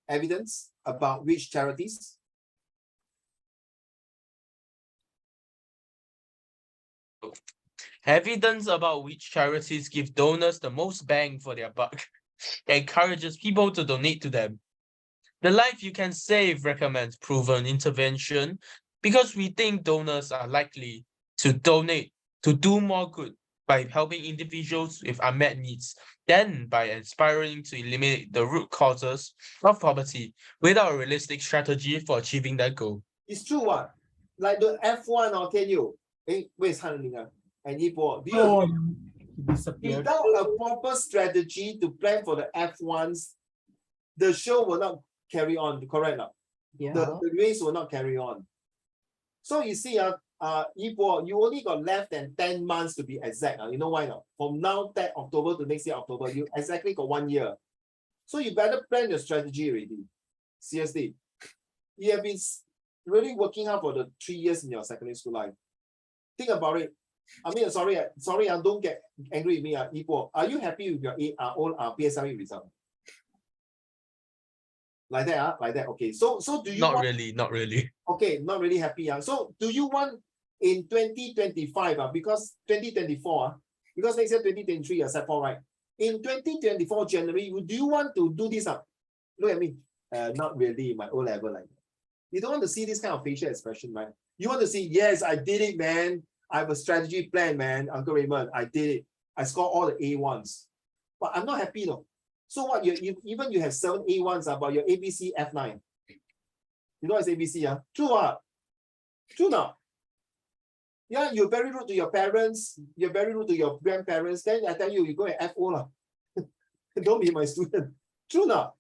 Evidence about which charities? Evidence about which charities give donors the most bang for their buck, encourages people to donate to them. The Life You Can Save recommends proven intervention because we think donors are likely to donate to do more good by helping individuals with unmet needs than by aspiring to eliminate the root causes of poverty without a realistic strategy for achieving that goal. It's true what? Like the F1, I'll tell you. Hey, where's Hanling? And Ipo, do you agree? Disappeared. Without a proper strategy to plan for the F1s, the show will not carry on, correct? Yeah. The race will not carry on. So you see, Yibo, you only got less than 10 months to be exact. You know why not? From now, that October to next year, October, you exactly got 1 year. So you better plan your strategy already. Seriously. You have been really working hard for the 3 years in your secondary school life. Think about it. I mean, sorry, don't get angry with me, Yibo. Are you happy with your own PSLE result? Like that, like that. Okay. So do you Not want, really, not really. okay, not really happy. So do you want in 2025, because 2024, because next year 2023 set for right? In 2024 January, do you want to do this? Look at me. Not really my O level like that. You don't want to see this kind of facial expression, right? You want to see, yes, I did it, man. I have a strategy plan, man. Uncle Raymond, I did it. I scored all the A1s. But I'm not happy though. So what, even you have 7 A1s about your ABC F9. You know what's ABC? True, true now. Yeah, you're very rude to your parents. You're very rude to your grandparents. Then I tell you, you go and FO. Don't be my student. True now.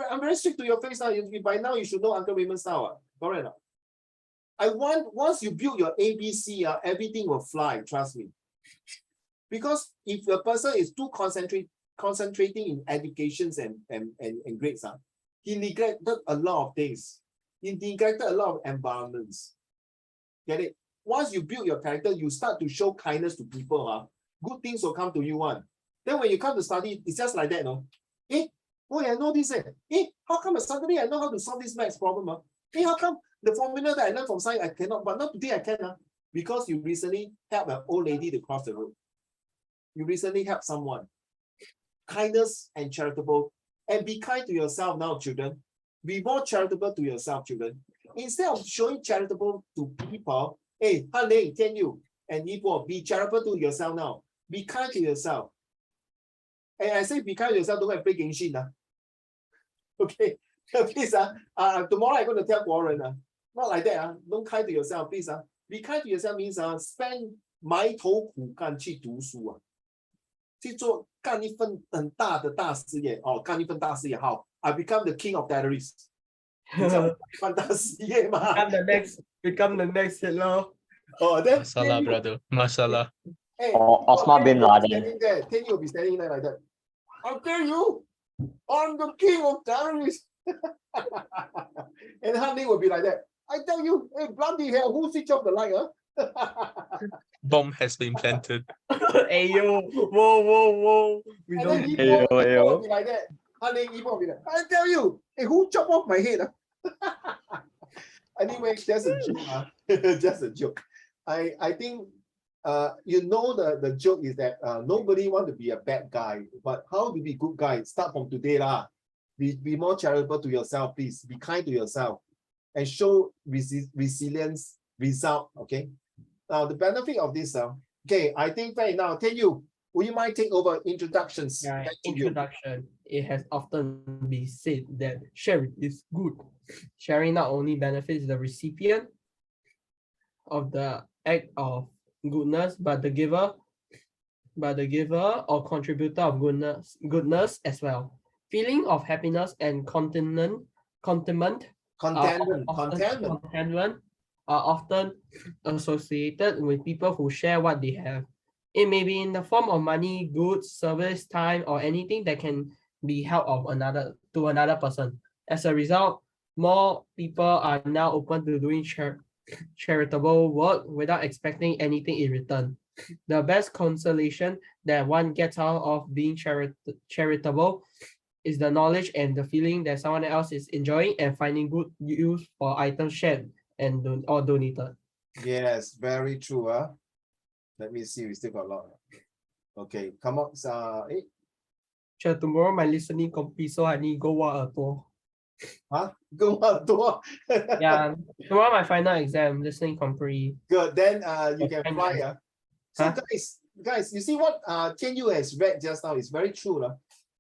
I'm very strict to your face now. By now, you should know Uncle Raymond's style. Correct now. Once you build your ABC, everything will fly, trust me. Because if a person is too concentrating in educations and grades, he neglected a lot of things. He neglected a lot of environments. Get it? Once you build your character, you start to show kindness to people. Good things will come to you. Then when you come to study, it's just like that, no? Oh, I know this. How come suddenly I know how to solve this maths problem? How come the formula that I learned from science I cannot, but not today I can? Because you recently helped an old lady to cross the road. You recently helped someone. Kindness and charitable. And be kind to yourself now, children. Be more charitable to yourself, children. Instead of showing charitable to people, hey, Hanling, can you? And Yibo, be charitable to yourself now. Be kind to yourself. And I say be kind to yourself, don't go and play Genshin. Okay, please, tomorrow I'm going to tell Warren, not like that, don't kind to yourself, please. Be kind to yourself means spend 埋头苦干去读书去做干一份很大的大事业干一份大事业好 I become the king of terrorists 干大事业嘛 become the next Hitler. Then Mashallah, brother. Mashallah. Hey, Osama bin Laden. Then you'll be standing there like that. I'll tell you, I'm the king of terrorists. And Hanling will be like that. I tell you, hey, bloody hell, who switch off the light, Bomb has been planted. Hey yo, whoa. We and don't then Hey, Yibo will be like that. Hanling, Yibo will be like, I tell you, hey, who chop off my head? Anyway, just a joke. Just a joke. I think you know the joke is that nobody want to be a bad guy, but how to be good guy? Start from today lah. Be more charitable to yourself, please. Be kind to yourself, and show resilience. Result, okay. Now the benefit of this, okay. I think right now, tell you, would you mind take over introductions? Yeah, Back to you. introduction. It has often been said that sharing is good. Sharing not only benefits the recipient of the act of goodness, but the giver or contributor of goodness as well. Feeling of happiness and contentment are often associated with people who share what they have. It may be in the form of money, goods, service, time, or anything that can be help of to another person. As a result, more people are now open to doing charitable work without expecting anything in return. The best consolation that one gets out of being charitable is the knowledge and the feeling that someone else is enjoying and finding good use for items shared and or donated. Yes, very true. Let me see. We still got a lot. Okay, come on. Tomorrow my listening complete, so I need to go watch a tour. Go on, door. Yeah, tomorrow my final exam, listening complete. Good. Then you can Thank fly. you. So guys, you see what Tianyu has read just now is very true.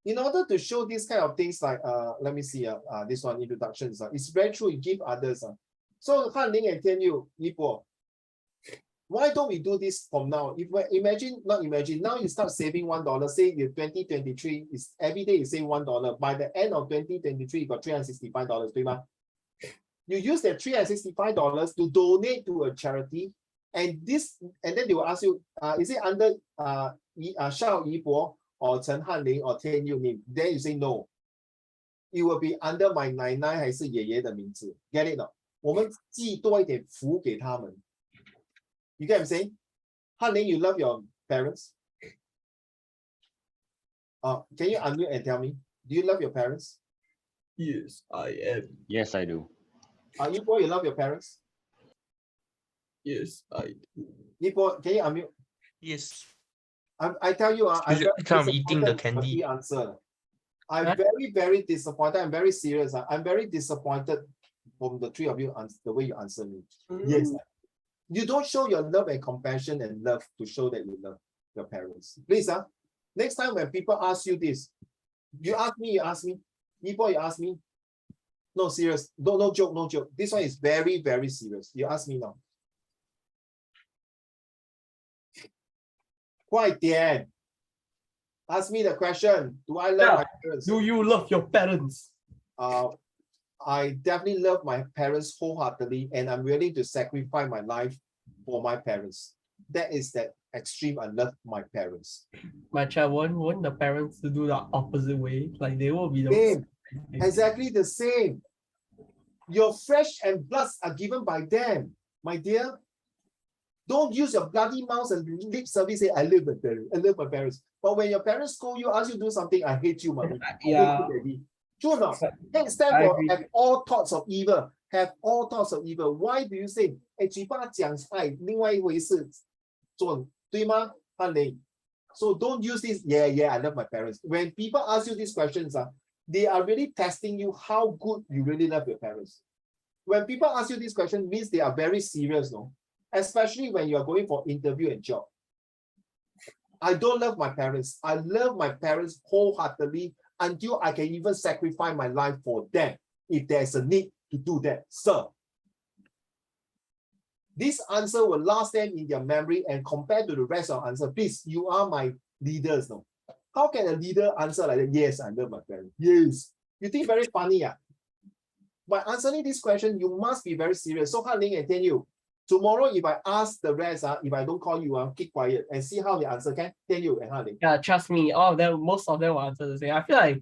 In order to show these kind of things like let me see this one introductions. It's very true. You give others. So Hanling and Tianyu, Yibo, Why don't we do this from now? If we not imagine, now you start saving $1, say in 2023, is every day you save $1. By the end of 2023, you got $365, right? You use that $365 to donate to a charity, and then they will ask you, is it under Shao Yibo or Chen Hanling or Tian Yu name? Then you say no. It will be under my 奶奶还是爷爷的名字 ，get it 了？我们寄多一点福给他们。You get what I'm saying? Hanling, you love your parents? Can you unmute and tell me? Do you love your parents? Yes, I am. Yes, I do. Yibo, you love your parents? Yes, I do. Yibo, can you unmute? Yes. I tell you, I'm Usually very kind of eating the disappointed with candy. the answer. I'm Huh? very, very disappointed. I'm very serious. I'm very disappointed from the three of you, the way you answer me. Yes. You don't show your love and compassion and love to show that you love your parents. Please, next time when people ask you this, you ask me. Yibo, you ask me. No, serious. No joke, no joke. This one is very, very serious. You ask me now. 快点 Ask me the question. Do I love my parents? Do you love your parents? I definitely love my parents wholeheartedly, and I'm willing to sacrifice my life for my parents. That is that extreme. I love my parents. My child, won't the parents do the opposite way? Like they will be the Same. Exactly the same. Your flesh and blood are given by them, my dear. Don't use your bloody mouth and lip service. Say, I love my parents. I love my parents. But when your parents scold you, ask you to do something, I hate you, mommy. Yeah. I hate you, daddy. True or not? Hey, stand I for agree. have all thoughts of evil. Have all thoughts of evil. Why do you say, 嘴巴讲爱，另外一回事做，对吗？翰林 So don't use this, yeah, I love my parents. When people ask you these questions, they are really testing you how good you really love your parents. When people ask you this question, means they are very serious, no? Especially when you are going for interview and job. I don't love my parents. I love my parents wholeheartedly until I can even sacrifice my life for them if there's a need to do that, sir. This answer will last them in their memory, and compared to the rest of the answer, please, you are my leaders, no? How can a leader answer like that? Yes, I love my parents. Yes. You think very funny, yeah? By answering this question, you must be very serious. So Hanling and Tian Yu, tomorrow if I ask the rest, if I don't call you, keep quiet and see how they answer, okay? Tian Yu and Hanling. Yeah, trust me, all of them, most of them will answer the same. I feel like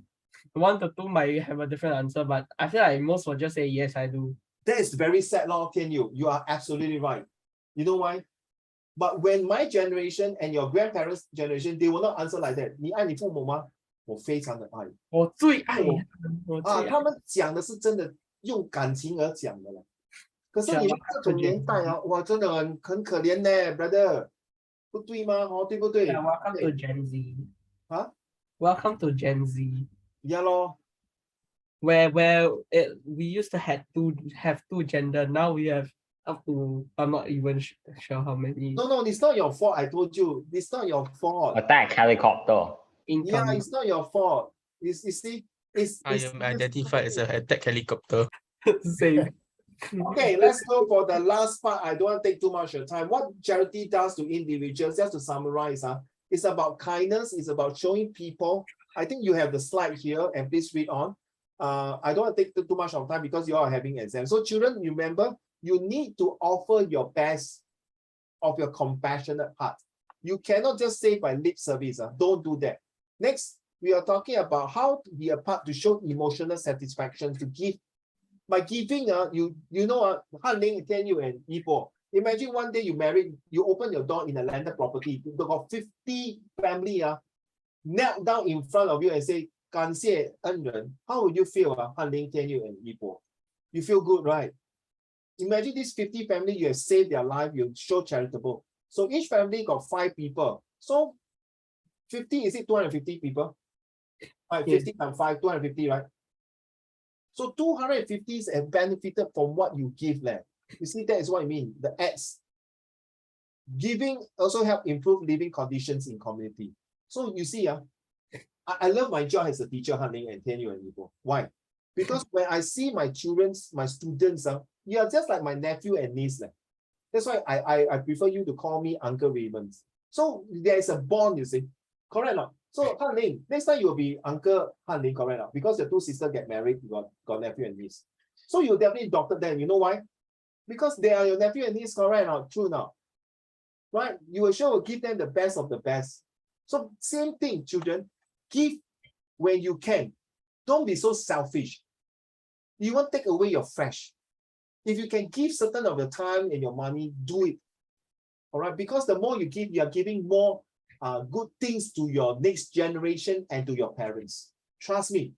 1 to 2 might have a different answer, but I feel like most will just say yes, I do. That is very sad, Lord Tian Yu. You are absolutely right. You know why? But when my generation and your grandparents' generation, they will not answer like that. 你爱你父母吗？我非常的爱。我最爱我最爱他们讲的是真的用感情而讲的了。可是你们这种年代哇，真的很可怜呢 ，brother， 不对吗？对不对 Yeah, welcome to Gen Z. Huh? Welcome to Gen Z. Yeah, lor. Where we used to have two gender. Now we have up to, I'm not even sure how many. No, it's not your fault. I told you, it's not your fault. Attack helicopter. Yeah, it's not your fault. You see, I am identified as an attack helicopter. Same. Okay, let's go for the last part. I don't want to take too much of your time. What charity does to individuals, just to summarize, it's about kindness. It's about showing people. I think you have the slide here, and please read on. I don't want to take too much of time because you are having exams. So children, remember, you need to offer your best of your compassionate heart. You cannot just say by lip service. Don't do that. Next, we are talking about how to be a part to show emotional satisfaction, to give. By giving, you know, Hanling, Tian Yu, and Yibo. Imagine one day you married, you open your door in a landed property, you got 50 family knelt down in front of you and say, 感谢恩人. How would you feel, Hanling, Tian Yu, and Yibo? You feel good, right? Imagine this 50 family, you have saved their life, you show charitable. So each family got 5 people. So 50, is it 250 people? Right, 50 times 5, 250, right? So 250 have benefited from what you give them. You see, that is what I mean, the ads. Giving also help improve living conditions in community. So you see, I love my job as a teacher, Hanling and Tian Yu and Yibo. Why? Because when I see my children, my students, you are just like my nephew and niece. That's why I prefer you to call me Uncle Raymond. So there is a bond, you see. Correct or not? So Han Ling, next time you'll be Uncle Han Ling, correct or not? Because your two sisters get married, you got nephew and niece. So you definitely adopted them. You know why? Because they are your nephew and niece, correct or not? True now. Right? You will sure give them the best of the best. So same thing, children. Give when you can. Don't be so selfish. You won't take away your flesh. If you can give certain of your time and your money, do it. All right, because the more you give, you are giving more good things to your next generation and to your parents. Trust me,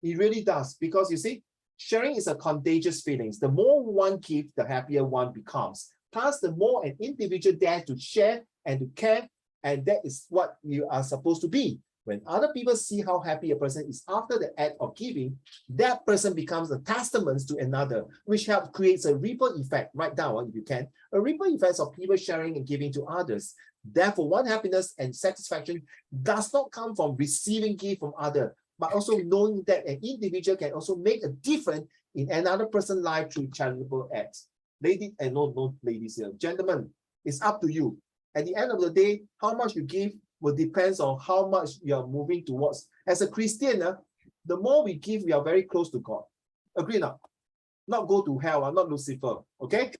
it really does. Because you see, sharing is a contagious feeling. The more one gives, the happier one becomes. Plus, the more an individual dares to share and to care, and that is what you are supposed to be. When other people see how happy a person is after the act of giving, that person becomes a testament to another, which helps creates a ripple effect. Write down, if you can, a ripple effect of people sharing and giving to others. Therefore, one happiness and satisfaction does not come from receiving gift from others, but also knowing that an individual can also make a difference in another person's life through charitable acts. Ladies, and no ladies here, gentlemen, it's up to you. At the end of the day, how much you give will depend on how much you are moving towards. As a Christian, the more we give, we are very close to God. Agree now? Not go to hell, not Lucifer. Okay?